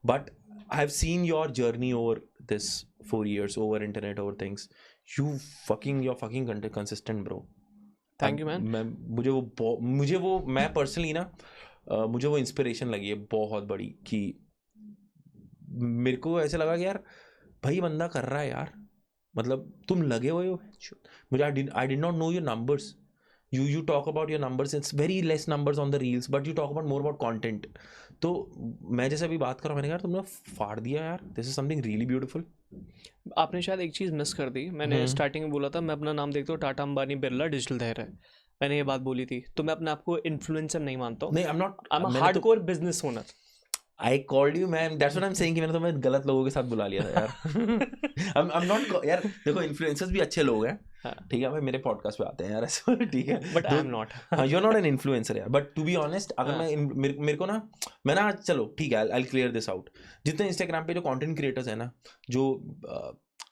But I have seen your journey over this 4 years, over internet, over things. You fucking consistent bro. Thank you man. मुझे वो मैं पर्सनली ना मुझे वो इंस्पिरेशन लगी है बहुत बड़ी, कि मेरे को ऐसे लगा कि यार भाई बंदा कर रहा है यार, मतलब तुम लगे हुए हो। मुझे I did not know your numbers. you talk about your numbers, it's very less numbers on the reels, but you talk about more about content. तो मैं जैसे अभी बात कर रहा हूँ, मैंने कहा तुमने फाड़ दिया यार, this is something really beautiful. आपने शायद एक चीज़ मिस कर दी। मैंने स्टार्टिंग में बोला था मैं अपना नाम देखता हूँ टाटा अंबानी बिरला डिजिटल धैर्य है, मैंने ये बात बोली थी। तो मैं अपने आप को इन्फ्लुएंसर नहीं मानता हूँ। नहीं, I'm not hardcore business owner. I called you man, that's what I'm saying कि मैंने तुम्हें गलत लोगों के साथ बुला लिया था यार। I'm not यार, देखो इन्फ्लुएंसर्स भी अच्छे लोग हैं, ठीक है भाई, मेरे पॉडकास्ट पे आते हैं यार ऐसे, ठीक है, but I am not. You are not an influencer यार। बट टू बी ऑनेस्ट, अगर मेरे को ना, मैं ना, चलो ठीक है, आई क्लियर दिस आउट। जितने इंस्टाग्राम पे जो कंटेंट क्रिएटर्स हैं ना, जो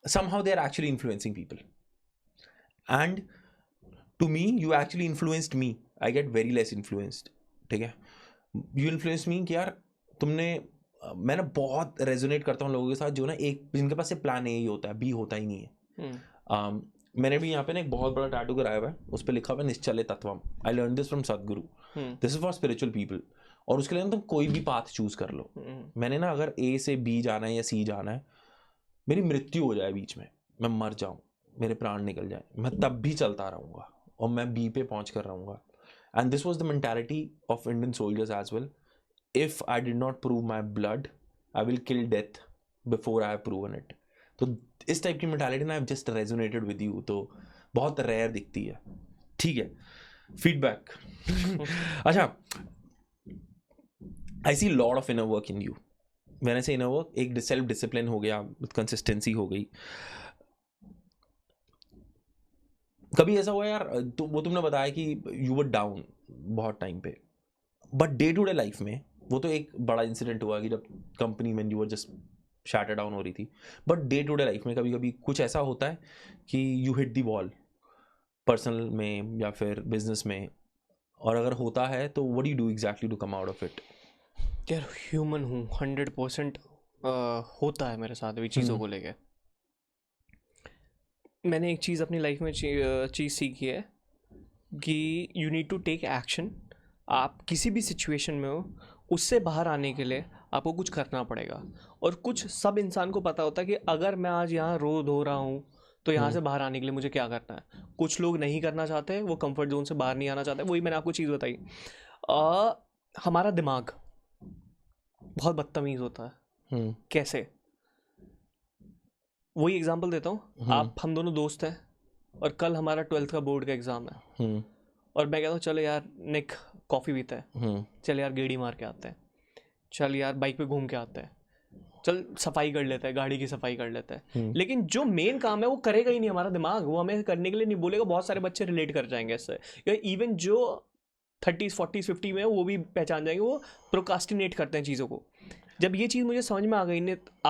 somehow they are actually influencing people, and to me you actually influenced me. I get very less influenced, ठीक है, you influenced me कि यार तुमने, मैं ना बहुत रेजोनेट करता हूँ लोगों के साथ जो ना एक जिनके पास से प्लान ए ही होता है, बी होता ही नहीं है। मैंने भी यहाँ पे ना एक बहुत बड़ा टैटू कराया हुआ है, उस पर लिखा हुआ है निश्चले तत्वम। आई लर्न दिस फ्रॉम सदगुरु, this is for spiritual people. और उसके लिए ना तुम कोई भी पाथ चूज कर लो। मैंने ना अगर ए से बी जाना है या सी जाना है, मेरी मृत्यु हो जाए बीच में, मैं मर जाऊं, मेरे प्राण निकल जाए, मैं तब भी चलता रहूँगा और मैं बी पे पहुँच कर रहूँगा। And this was the mentality of Indian soldiers as well. If I did not prove my blood, I will kill death before I have proven it. तो इस टाइप की मेंटालिटी ना, I've just resonated with you, तो बहुत rare दिखती है, ठीक है। फीडबैक अच्छा, I see lot of inner work in you. मैंने से inner work, एक सेल्फ डिसिप्लिन हो गया, कंसिस्टेंसी हो गई। कभी ऐसा हुआ यार, तो वो तुमने बताया कि you were down बहुत टाइम पे, but day to day life में वो तो एक बड़ा इंसिडेंट हुआ कि जब कंपनी में you were just shatter down हो रही थी। But day to day life में कभी कभी कुछ ऐसा होता है कि you hit the wall, personal में या फिर बिजनेस में, और अगर होता है तो what do you do exactly to come out of it? यार ह्यूमन हूँ, 100% होता है मेरे साथ भी चीज़ों को लेके। मैंने एक चीज़ अपनी लाइफ में चीज़ सीखी है कि you need to take action आप किसी भी सिचुएशन में हो, उससे बाहर आने के लिए आपको कुछ करना पड़ेगा। और कुछ सब इंसान को पता होता है कि अगर मैं आज यहाँ रो धो रहा हूँ तो यहाँ से बाहर आने के लिए मुझे क्या करना है। कुछ लोग नहीं करना चाहते, वो कंफर्ट जोन से बाहर नहीं आना चाहते। वही मैंने आपको चीज़ बताई। हमारा दिमाग बहुत बदतमीज़ होता है। कैसे? वही एग्जांपल देता हूँ। हम दोनों दोस्त हैं और कल हमारा 12th का बोर्ड का एग्ज़ाम है और मैं कहता हूँ चलो यार निक कॉफ़ी पीते हैं, चल यार गेड़ी मार के आते हैं, चल यार बाइक पे घूम के आते हैं, चल सफाई कर लेते हैं, गाड़ी की सफाई कर लेते हैं। लेकिन जो मेन काम है वो करेगा ही नहीं हमारा दिमाग, वो हमें करने के लिए नहीं बोलेगा। बहुत सारे बच्चे रिलेट कर जाएंगे इससे, या इवन जो 30s 40s 50 में है वो भी पहचान जाएंगे। वो प्रोकास्टिनेट करते हैं चीज़ों को। जब ये चीज़ मुझे समझ में आ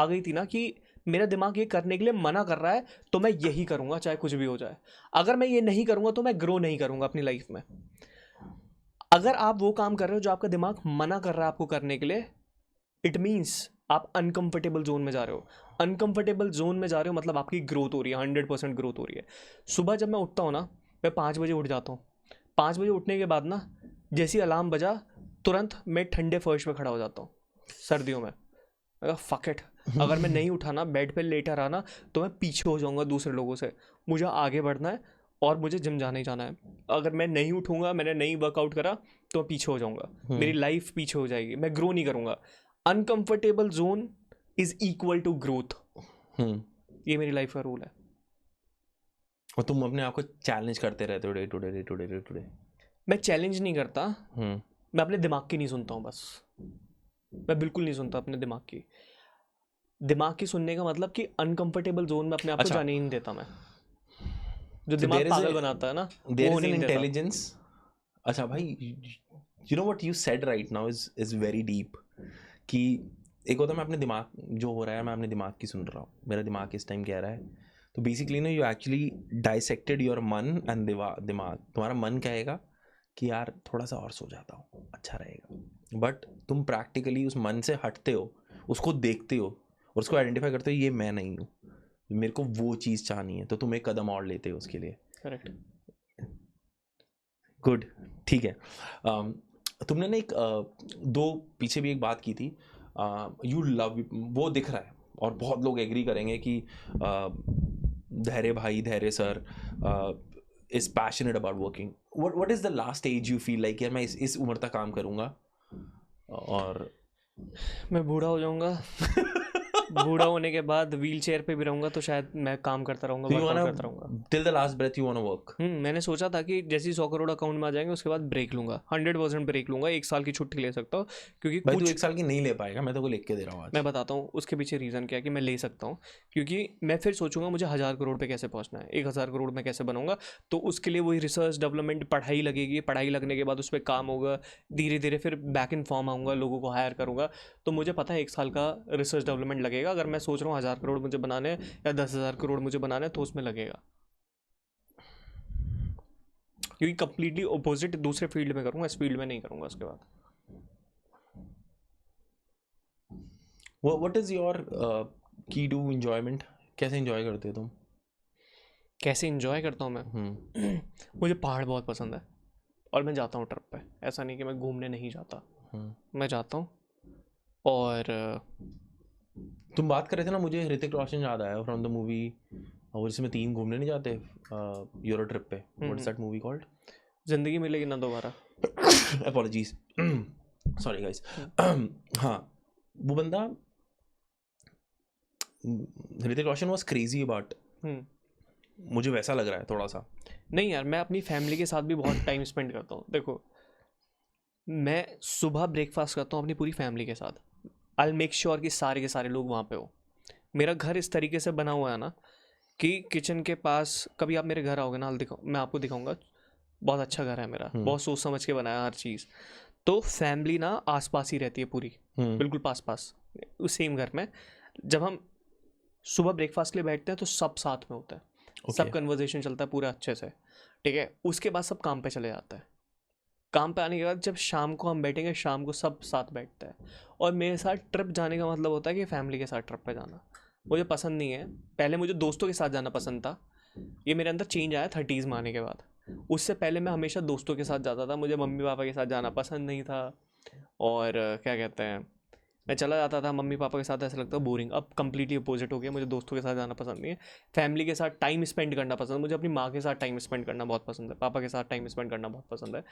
गई थी ना कि मेरा दिमाग ये करने के लिए मना कर रहा है, तो मैं यही करूँगा चाहे कुछ भी हो जाए। अगर मैं ये नहीं करूँगा तो मैं ग्रो नहीं करूँगा अपनी लाइफ में। अगर आप वो काम कर रहे हो जो आपका दिमाग मना कर रहा है आपको करने के लिए, इट मीन्स आप अनकंफर्टेबल जोन में जा रहे हो। अनकंफर्टेबल जोन में जा रहे हो मतलब आपकी ग्रोथ हो रही है, 100% ग्रोथ हो रही है। सुबह जब मैं उठता हूँ ना, मैं 5 बजे उठ जाता हूँ। 5 बजे उठने के बाद ना, जैसी अलार्म बजा तुरंत मैं ठंडे फर्श पे खड़ा हो जाता हूँ। सर्दियों में फक इट, अगर मैं नहीं उठा ना, बेड पे लेटा रहा ना, तो मैं पीछे हो जाऊँगा दूसरे लोगों से। मुझे आगे बढ़ना है और मुझे जिम जाना ही जाना है। अगर मैं नहीं उठूँगा, मैंने नहीं वर्कआउट करा, तो मैं पीछे हो जाऊँगा। मेरी लाइफ पीछे हो जाएगी, मैं ग्रो नहीं करूँगा। Uncomfortable zone is equal to growth. ये मेरी लाइफ का रूल है। और तुम अपने आप को चैलेंज करते रहते हो day to day day to day day to day. मैं चैलेंज नहीं करता, मैं अपने दिमाग की नहीं सुनता हूँ। बस मैं बिल्कुल नहीं सुनता अपने दिमाग की। दिमाग की सुनने का मतलब कि अनकंफर्टेबल जोन में अपने आप को जाने ही नहीं देता मैं। जो दिमाग पागल बनाता है ना, वो नहीं देता। इंटेलिजेंस। अच्छा भाई, you know what you said right now is very deep. कि एक होता है मैं अपने दिमाग जो हो रहा है मैं अपने दिमाग की सुन रहा हूँ, मेरा दिमाग इस टाइम कह रहा है। तो बेसिकली ना यू एक्चुअली डाइसेक्टेड योर मन एंड दिमाग। तुम्हारा मन कहेगा कि यार थोड़ा सा और सो जाता हूँ, अच्छा रहेगा। बट तुम प्रैक्टिकली उस मन से हटते हो, उसको देखते हो और उसको आइडेंटिफाई करते हो, ये मैं नहीं हूँ, मेरे को वो चीज़ चाहनी है। तो तुम एक कदम और लेते हो उसके लिए। करेक्ट। गुड, ठीक है। तुमने ना एक दो पीछे भी एक बात की थी, यू लव, वो दिख रहा है और बहुत लोग एग्री करेंगे कि धैर्य भाई, Dhairya sir is passionate about working. What is the last age you feel like यार मैं इस उम्र तक काम करूँगा और मैं बूढ़ा हो जाऊंगा। बूढ़ा होने के बाद व्हील चेयर पे भी रहूंगा तो शायद मैं काम करता रहूंगा, वर्कआउट करता रहूंगा till the last breath you want to work. मैंने सोचा था कि जैसे ही 100 करोड़ अकाउंट में आ जाएंगे उसके बाद ब्रेक लूंगा, 100% ब्रेक लूंगा। 1 साल की छुट्टी ले सकता हूँ क्योंकि भाई कुछ तू 1 साल की नहीं ले पाएगा, मैं तो को लिख के दे रहा हूँ आज। मैं बताता हूँ उसके पीछे रीज़न क्या है कि मैं ले सकता हूँ। क्योंकि मैं फिर सोचूंगा मुझे 1000 करोड़ पे कैसे पहुँचना है, 1000 करोड़ में कैसे बनूंगा। तो उसके लिए वही रिसर्च डेवलपमेंट पढ़ाई लगेगी, पढ़ाई लगने के बाद उस पर काम होगा, धीरे धीरे फिर बैक इन फॉर्म आऊँगा, लोगों को हायर करूँगा। तो मुझे पता है 1 साल का रिसर्च डेवलपमेंट लगेगा। अगर मैं सोच रहा हूँ 1000 करोड़ मुझे बनाने या 10,000 करोड़ मुझे बनाने तो उसमें लगेगा। क्योंकि कंप्लीटली अपोजिट दूसरे फील्ड में करूँगा, इस फील्ड में नहीं करूँगा उसके बाद। व्हाट इज योर की टू एंजॉयमेंट? कैसे एंजॉय करते हो तुम? कैसे एंजॉय करता हूँ मैं? मुझे पहाड़ बहुत पसंद है और मैं जाता हूँ ट्रिप पे। ऐसा नहीं कि मैं घूमने नहीं जाता, मैं जाता हूँ। और तुम बात कर रहे थे ना, मुझे ऋतिक रोशन याद आया फ्रॉम द मूवी वो जिसमें 3 घूमने नहीं जाते यूरो ट्रिप पे। What is that movie called? जिंदगी मिलेगी ना दोबारा। Apologies, sorry guys. हाँ, वो बंदा Hrithik Roshan was crazy about, मुझे वैसा लग रहा है थोड़ा सा। नहीं यार, मैं अपनी फैमिली के साथ भी बहुत टाइम स्पेंड करता हूँ। देखो, मैं सुबह ब्रेकफास्ट करता हूँ अपनी पूरी फैमिली के साथ। आई विल मेक श्योर कि सारे के सारे लोग वहाँ पे हो। मेरा घर इस तरीके से बना हुआ है ना कि किचन के पास, कभी आप मेरे घर आओगे ना, मैं आपको दिखाऊंगा। बहुत अच्छा घर है मेरा, बहुत सोच समझ के बनाया हर चीज़। तो फैमिली ना आस पास ही रहती है पूरी, बिल्कुल पास पास उस सेम घर में। जब हम सुबह ब्रेकफास्ट के लिए बैठते हैं तो सब साथ में होता है, सब कन्वर्सेशन चलता है पूरा अच्छे से, ठीक है। उसके बाद सब काम पे चले जाते हैं। काम पे आने के बाद जब शाम को हम बैठेंगे, शाम को सब साथ बैठते हैं। और मेरे साथ ट्रिप जाने का मतलब होता है कि फैमिली के साथ ट्रिप पे जाना मुझे पसंद नहीं है। पहले मुझे दोस्तों के साथ जाना पसंद था, ये मेरे अंदर चेंज आया 30s में आने के बाद। उससे पहले मैं हमेशा दोस्तों के साथ जाता था, मुझे मम्मी पापा के साथ जाना पसंद नहीं था। और क्या कहते हैं, मैं चला जाता था मम्मी पापा के साथ, ऐसा लगता है बोरिंग। अब कंप्लीटली अपोजिट हो गया, मुझे दोस्तों के साथ जाना पसंद नहीं है, फैमिली के साथ टाइम स्पेंड करना पसंद है। मुझे अपनी माँ के साथ टाइम स्पेंड करना बहुत पसंद है, पापा के साथ टाइम स्पेंड करना बहुत पसंद है।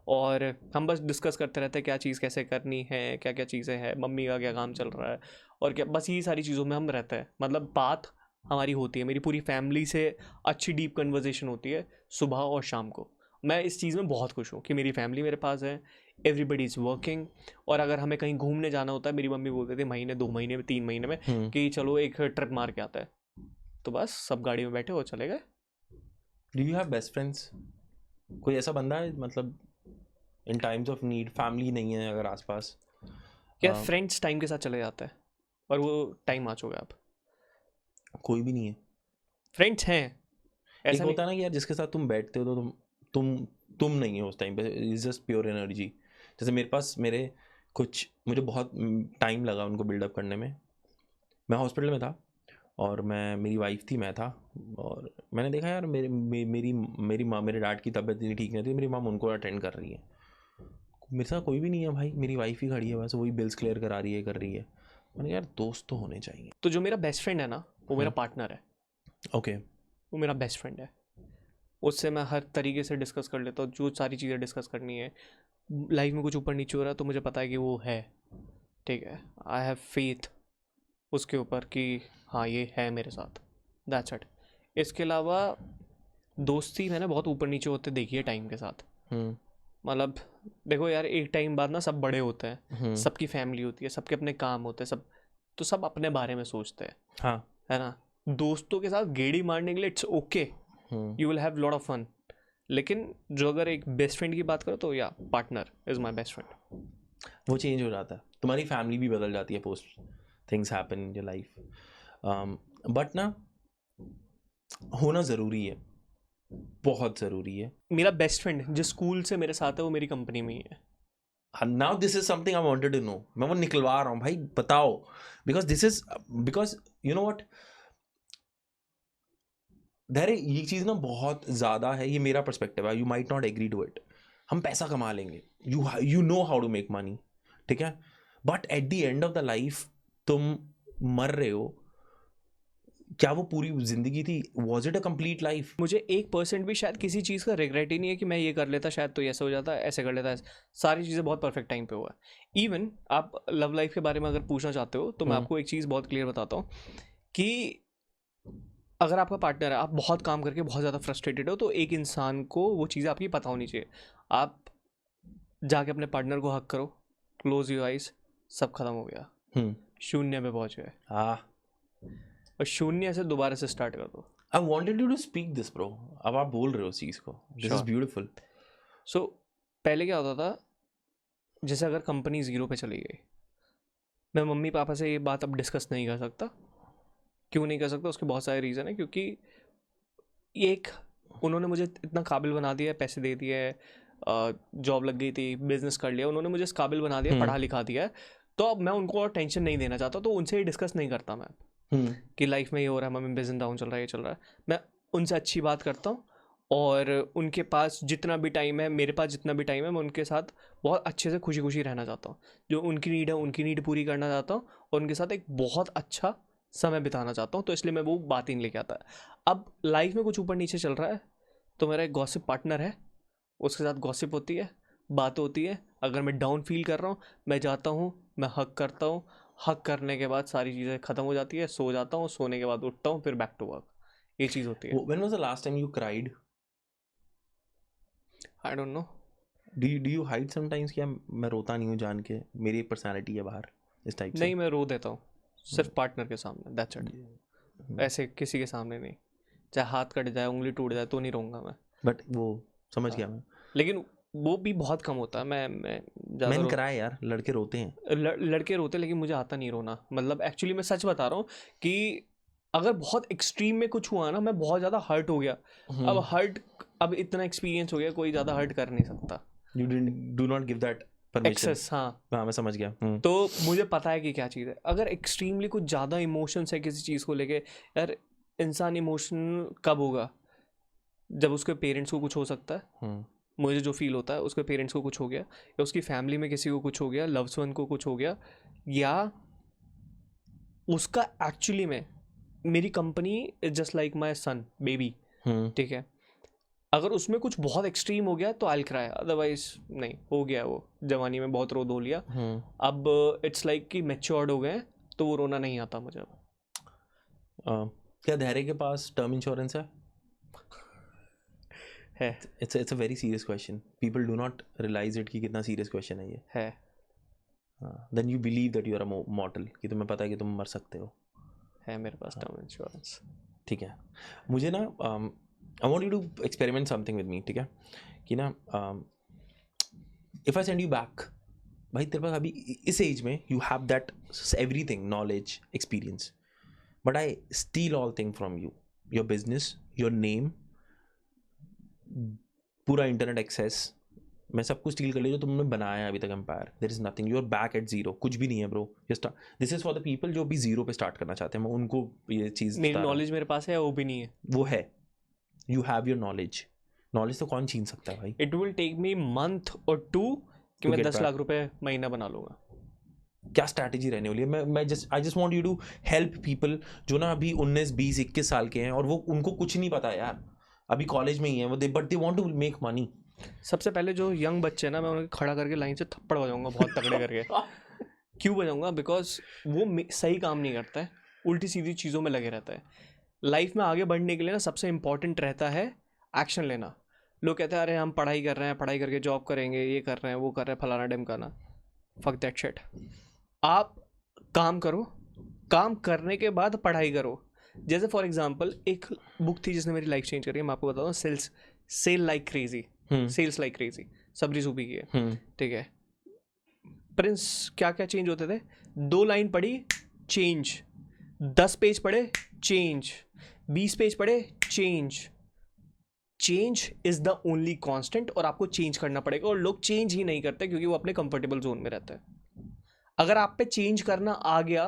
और हम बस डिस्कस करते रहते हैं क्या चीज़ कैसे करनी है, क्या क्या चीज़ें हैं, मम्मी का क्या काम चल रहा है, और क्या, बस यही सारी चीज़ों में हम रहते हैं। मतलब बात हमारी होती है, मेरी पूरी फैमिली से अच्छी डीप कन्वर्जेशन होती है सुबह और शाम को। मैं इस चीज़ में बहुत खुश हूँ कि मेरी फैमिली मेरे पास है, एवरीबडी इज़ वर्किंग। और अगर हमें कहीं घूमने जाना होता है, मेरी मम्मी बोलते थे महीने 2 महीने में 3 महीने में कि चलो एक ट्रिप मार के आता है, तो बस सब गाड़ी में बैठे और चले गए। Do you have best friends? कोई ऐसा बंदा है मतलब इन टाइम्स ऑफ नीड, फैमिली नहीं है अगर आसपास? क्या फ्रेंड्स टाइम के साथ चले जाते हैं और वो टाइम आ चुका है अब। कोई भी नहीं है? फ्रेंड्स हैं, एक ऐसा होता है ना कि यार जिसके साथ तुम बैठते हो तो तुम नहीं हो उस टाइम पे, इज जस्ट प्योर एनर्जी। जैसे मेरे पास मुझे बहुत टाइम लगा उनको बिल्डअप करने में। मैं हॉस्पिटल में था और मेरी वाइफ थी, मैं था, और मैंने देखा यार मेरी माँ, मेरे डैड की तबीयत इतनी ठीक नहीं थी, मेरी माँ उनको अटेंड कर रही है। मेरे साथ कोई भी नहीं है भाई, मेरी वाइफ ही खड़ी है बस, वही बिल्स क्लियर करा रही है, कर रही है। मैंने कहा यार दोस्त तो होने चाहिए। तो जो मेरा बेस्ट फ्रेंड है ना, वो मेरा पार्टनर है। ओके। वो मेरा बेस्ट फ्रेंड है, उससे मैं हर तरीके से डिस्कस कर लेता हूँ, जो सारी चीज़ें डिस्कस करनी है। लाइफ में कुछ ऊपर नीचे हो रहा है तो मुझे पता है कि वो है, ठीक है, आई हैव फेथ उसके ऊपर कि हाँ ये है मेरे साथ, दैट्स इट। इसके अलावा दोस्ती मैंने बहुत ऊपर नीचे होते देखी है टाइम के साथ। मतलब देखो यार, एक टाइम बाद ना सब बड़े होते हैं, सबकी फैमिली होती है, सबके अपने काम होते हैं, सब तो सब अपने बारे में सोचते हैं। हाँ, है ना। दोस्तों के साथ गेड़ी मारने के लिए it's okay, you will have lot of fun. लेकिन जो अगर एक बेस्ट फ्रेंड की बात करो तो या partner is my best friend. वो चेंज हो जाता है, तुम्हारी फैमिली भी बदल जाती है post things happen in your life. But ना, होना ज़रूरी है, बहुत ज़रूरी है। मेरा बेस्ट फ्रेंड जिस स्कूल से मेरे साथ है वो मेरी कंपनी में ही है। Now this is something I wanted to know. मैं वो निकलवा रहा हूँ भाई, बताओ। बिकॉज यू नो व्हाट, ये चीज़ ना बहुत ज़्यादा है, ये मेरा पर्सपेक्टिव है, you might not agree to it. हम पैसा कमा लेंगे, you know how to make money, ठीक है, but at the end of the life तुम मर रहे हो, क्या वो पूरी जिंदगी थी? Was it a complete life? मुझे 1% भी शायद किसी चीज़ का रिग्रेट ही नहीं है कि मैं ये कर लेता शायद तो ऐसे हो जाता, ऐसे कर लेता, सारी चीज़ें बहुत परफेक्ट टाइम पे हुआ है। इवन आप लव लाइफ के बारे में अगर पूछना चाहते हो तो मैं आपको एक चीज़ बहुत क्लियर बताता हूँ कि अगर आपका पार्टनर है, आप बहुत काम करके बहुत ज़्यादा फ्रस्ट्रेटेड हो, तो एक इंसान को वो चीज़ें आपकी पता होनी चाहिए। आप जाके अपने पार्टनर को हक करो, क्लोज योर आइज, सब खत्म हो गया, शून्य पे पहुँच गए, हाँ, और शून्य से दोबारा से स्टार्ट कर दो। I wanted you to speak this bro. अब आप बोल रहे हो उस चीज़ को, दिस इज ब्यूटीफुल। सो पहले क्या होता था, जैसे अगर कंपनी ज़ीरो पे चली गई, मैं मम्मी पापा से ये बात अब डिस्कस नहीं कर सकता। क्यों नहीं कर सकता? उसके बहुत सारे रीज़न है। क्योंकि एक, उन्होंने मुझे इतना काबिल बना दिया है, पैसे दे दिए है, जॉब लग गई थी, बिजनेस कर लिया, उन्होंने मुझे इस काबिल बना दिया, पढ़ा लिखा दिया है, तो अब मैं उनको और टेंशन नहीं देना चाहता, तो उनसे ही डिस्कस नहीं करता मैं कि लाइफ में ये हो रहा है, मम्मी बिजनेस डाउन चल रहा है, ये चल रहा है। मैं उनसे अच्छी बात करता हूँ, और उनके पास जितना भी टाइम है, मेरे पास जितना भी टाइम है, मैं उनके साथ बहुत अच्छे से खुशी खुशी रहना चाहता हूँ। जो उनकी नीड है उनकी नीड पूरी करना चाहता हूँ, और उनके साथ एक बहुत अच्छा समय बिताना चाहता हूँ, तो इसलिए मैं वो बात ही नहीं लेके आता है। अब लाइफ में कुछ ऊपर नीचे चल रहा है तो मेरा एक गॉसिप पार्टनर है, उसके साथ गॉसिप होती है, बात होती है। अगर मैं डाउन फील कर रहा हूँ, मैं जाता हूँ, मैं हक करता हूँ, हक करने के बाद सारी चीज़ें ख़त्म हो जाती है, सो जाता हूँ, सोने के बाद उठता हूँ, फिर बैक टू वर्क, ये चीज़ होती है। When was the last time you cried? I don't know. Do you hide sometimes कि मैं रोता नहीं हूँ जान के, मेरी एक पर्सनालिटी है बाहर, इस टाइप से? नहीं, मैं रो देता हूँ सिर्फ पार्टनर के सामने, दैट्स इट। ऐसे किसी के सामने नहीं, चाहे हाथ कट जाए, उंगली टूट जाए, तो नहीं रोऊंगा मैं। बट वो समझ गया मैं। लेकिन वो भी बहुत कम होता है। मैं ज़्यादा मैंने कराया यार, लड़के रोते हैं। लड़के रोते, लेकिन मुझे आता नहीं रोना। मतलब एक्चुअली मैं सच बता रहा हूँ कि अगर बहुत एक्सट्रीम में कुछ हुआ ना, मैं बहुत ज़्यादा हर्ट हो गया। अब इतना एक्सपीरियंस हो गया, कोई ज़्यादा हर्ट कर नहीं सकता। You do not give that permission. Access, हाँ मैं समझ गया। तो मुझे पता है कि क्या चीज़ है। अगर एक्सट्रीमली कुछ ज़्यादा इमोशंस है किसी चीज़ को लेके, यार इंसान इमोशनल कब होगा? जब उसके पेरेंट्स को कुछ हो सकता है, मुझे जो फील होता है उसके पेरेंट्स को कुछ हो गया, या उसकी फैमिली में किसी को कुछ हो गया, लव्स वन को कुछ हो गया, या उसका एक्चुअली में मेरी company is just like my son baby, ठीक है, अगर उसमें कुछ बहुत एक्सट्रीम हो गया तो आई क्राई, अदरवाइज नहीं, हो गया वो जवानी में बहुत रो धो लिया, अब इट्स लाइक कि मैच्योर्ड हो गए तो वो रोना नहीं आता मुझे अब। क्या धैर्य के पास टर्म इंश्योरेंस है? It's a very serious question, people do not realize it कि कितना सीरियस क्वेश्चन है ये। है then you believe that you are a mortal, कि तुम्हें पता है कि तुम मर सकते हो। है मेरे पास टर्म इंश्योरेंस। ठीक है, मुझे ना I want you to experiment something with me, ठीक है, कि ना if I send you back, भाई तेरे पास अभी इस एज में you have that everything, knowledge, experience, but I steal all thing from you, your business, your name, पूरा इंटरनेट एक्सेस, मैं सब कुछ स्टील कर लिया जो तुमने बनाया है अभी तक empire, there is nothing, you are back at zero, कुछ भी नहीं है bro. Just this is for the people जो भी जीरो पे स्टार्ट करना चाहते हैं, मैं उनको ये चीज़, मेरी नॉलेज मेरे पास है, वो भी नहीं है, वो है, you have your knowledge, knowledge तो कौन छीन सकता है भाई। It will take me month और 2 कि मैं get 10 back. लाख रुपए महीना बना लूंगा। क्या स्ट्रैटेजी रहने वाली है? मैं I just want you to help people जो ना अभी 19, 20, 21 साल के हैं और वो उनको कुछ नहीं पता है यार, अभी कॉलेज में ही है वो, but they want to make money. सबसे पहले जो यंग बच्चे हैं ना, मैं उन्हें खड़ा करके लाइन से थप्पड़ बजाऊंगा बहुत तगड़े करके। क्यों बजाऊंगा? बिकॉज वो सही काम नहीं करता है, उल्टी सीधी चीज़ों में लगे रहता है। लाइफ में आगे बढ़ने के लिए ना सबसे इम्पॉर्टेंट रहता है एक्शन लेना। लोग कहते हैं अरे हम पढ़ाई कर रहे हैं, पढ़ाई करके जॉब करेंगे, ये कर रहे हैं, वो कर रहे हैं, फलाना ढिमकाना, फक दैट शिट। आप काम करो, काम करने के बाद पढ़ाई करो। जैसे फॉर एग्जांपल एक बुक थी जिसने मेरी लाइफ चेंज करी है, मैं आपको बताता हूँ, sell like crazy, sales like crazy, सबरी सूबी की है, ठीक है। प्रिंस क्या क्या चेंज होते थे? 2 लाइन पढ़ी, चेंज, 10 पेज पढ़े, चेंज, 20 पेज पढ़े, change. Change is the only constant, और आपको चेंज करना पड़ेगा, और लोग चेंज ही नहीं करते क्योंकि वो अपने कंफर्टेबल जोन में रहते हैं। अगर आप पे चेंज करना आ गया,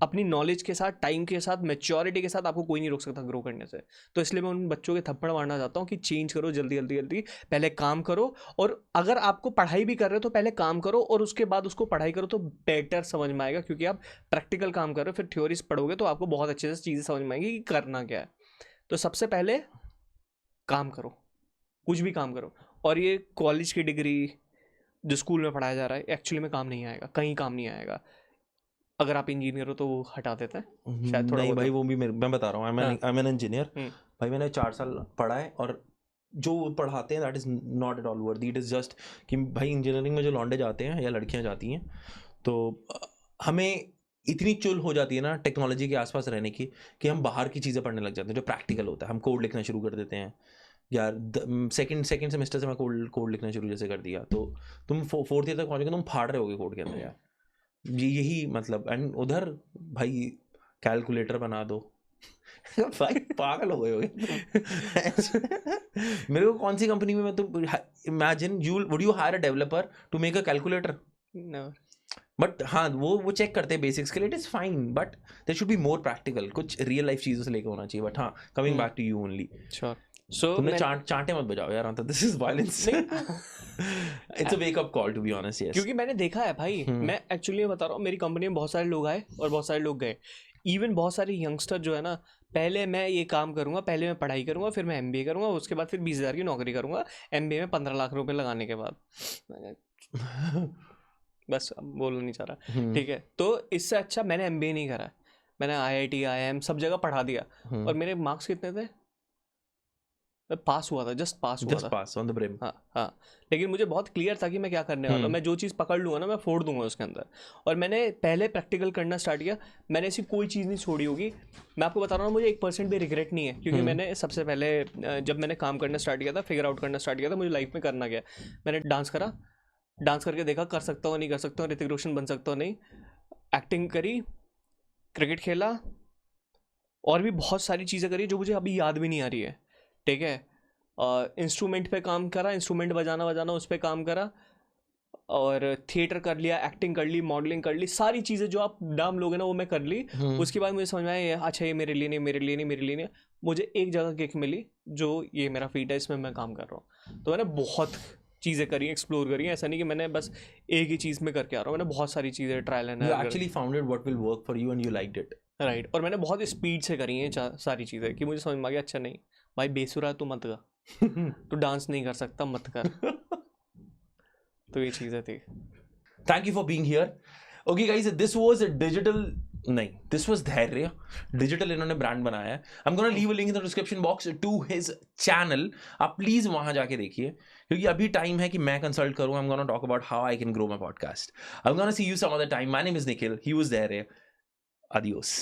अपनी नॉलेज के साथ, टाइम के साथ, मैच्योरिटी के साथ, आपको कोई नहीं रोक सकता ग्रो करने से। तो इसलिए मैं उन बच्चों के थप्पड़ मारना चाहता हूँ कि चेंज करो, जल्दी जल्दी जल्दी, पहले काम करो। और अगर आपको पढ़ाई भी कर रहे हो तो पहले काम करो और उसके बाद उसको पढ़ाई करो, तो बेटर समझ में आएगा, क्योंकि आप प्रैक्टिकल काम कर रहे हो। फिर थ्योरीज पढ़ोगे तो आपको बहुत अच्छे से चीज़ें समझ में आएंगी कि करना क्या है। तो सबसे पहले काम करो, कुछ भी काम करो। और ये कॉलेज की डिग्री जो स्कूल में पढ़ाया जा रहा है एक्चुअली में काम नहीं आएगा, कहीं काम नहीं आएगा। अगर आप इंजीनियर हो तो वो हटा देता है शायद थोड़ा नहीं बहुत। भाई, वो भी मैं बता रहा हूँ, आई एम एन इंजीनियर भाई, मैंने 4 साल पढ़ा है, और जो पढ़ाते हैं that is not at all worth it, is just कि भाई इंजीनियरिंग में जो लौंडे जाते हैं या लड़कियाँ जाती हैं, तो हमें इतनी चुल हो जाती है ना टेक्नोलॉजी के आसपास रहने की, कि हम बाहर की चीज़ें पढ़ने लग जाते हैं जो प्रैक्टिकल होता है। हम कोड लिखना शुरू कर देते हैं यार, सेकंड सेमेस्टर से मैं कोड लिखना शुरू जैसे कर दिया, तो तुम 4th ईयर तक पहुँचोगे, तुम फाड़ रहे होगे कोड के अंदर यार। यही मतलब, एंड उधर भाई कैलकुलेटर बना दो भाई पागल हो गए होगे मेरे को कौन सी कंपनी में, मैं तुम imagine would you hire a developer to make a calculator? But हाँ, वो चेक करते हैं बेसिक्स के लिए, it is fine, but there should be more practical, कुछ रियल लाइफ चीजों से लेकर होना चाहिए। बट हाँ, coming back to you only, so तुमने चांटे मत बजाओ यार, this is violence. It's a wake up call to be honest. Yes, क्योंकि मैंने देखा है भाई, मैं एक्चुअली बता रहा हूँ, मेरी कंपनी में बहुत सारे लोग आए और बहुत सारे लोग गए। इवन बहुत सारे यंगस्टर जो है ना, पहले मैं ये काम करूंगा, पहले मैं पढ़ाई करूंगा, फिर मैं एमबीए करूंगा, उसके बाद फिर 20,000 की नौकरी करूंगा, एमबीए में 15 लाख रुपए लगाने के बाद। बस अब बोलना नहीं चाह रहा, ठीक है। तो इससे अच्छा मैंने एमबीए नहीं करा, मैंने IIT IIM सब जगह पढ़ा दिया, और मेरे मार्क्स कितने थे? पास हुआ था, just pass on the brim. हाँ, लेकिन मुझे बहुत क्लियर था कि मैं क्या करने वाला हूँ। मैं जो चीज़ पकड़ लूँगा ना, मैं फोड़ दूंगा उसके अंदर। और मैंने पहले प्रैक्टिकल करना स्टार्ट किया, मैंने ऐसी कोई चीज़ नहीं छोड़ी होगी। मैं आपको बता रहा हूँ, मुझे 1% भी रिग्रेट नहीं है, क्योंकि मैंने सबसे पहले जब मैंने काम करना स्टार्ट किया था, फिगर आउट करना स्टार्ट किया था मुझे लाइफ में करना क्या, मैंने डांस करा, डांस करके देखा कर सकता हूँ नहीं कर सकता हूँ, ऋतिक रोशन बन सकता हूँ नहीं, एक्टिंग करी, क्रिकेट खेला, और भी बहुत सारी चीज़ें करी जो मुझे अभी याद भी नहीं आ रही है, ठीक है। इंस्ट्रूमेंट पे काम करा, इंस्ट्रूमेंट बजाना उस पे काम करा, और थिएटर कर लिया, एक्टिंग कर ली, मॉडलिंग कर ली, सारी चीज़ें जो आप नाम लोगे ना वो मैं कर ली। उसके बाद मुझे समझ में आया अच्छा ये मेरे लिए नहीं, मेरे लिए नहीं, मेरे लिए नहीं। मुझे एक जगह किक मिली जो ये मेरा फीट है, इसमें मैं काम कर रहा हूँ। तो मैंने बहुत चीज़ें करी, एक्सप्लोर करी। ऐसा नहीं कि मैंने बस एक ही चीज़ में करके आ रहा हूँ, मैंने बहुत सारी चीज़ें trial and You actually found it what will work for you and you liked it. Right. और मैंने बहुत स्पीड से करी हैं सारी चीज़ें कि मुझे समझ में आ गया अच्छा नहीं भाई बेसुरा है, तू मत गा, तू डांस नहीं कर सकता मत कर। तो ये चीज़ें थी। Thank you for being here. Okay guys, this was a digital, नहीं, this was धैर्य, digital इन्होंने brand बनाया है। I'm gonna leave a link in the description box to his channel. आप please वहाँ जाके देखिए, क्योंकि अभी टाइम है कि मैं कंसल्ट करूँ। I'm gonna talk about how I can grow my podcast. I'm gonna see you some other time. My name is Nikhil. He was धैर्य. Adios.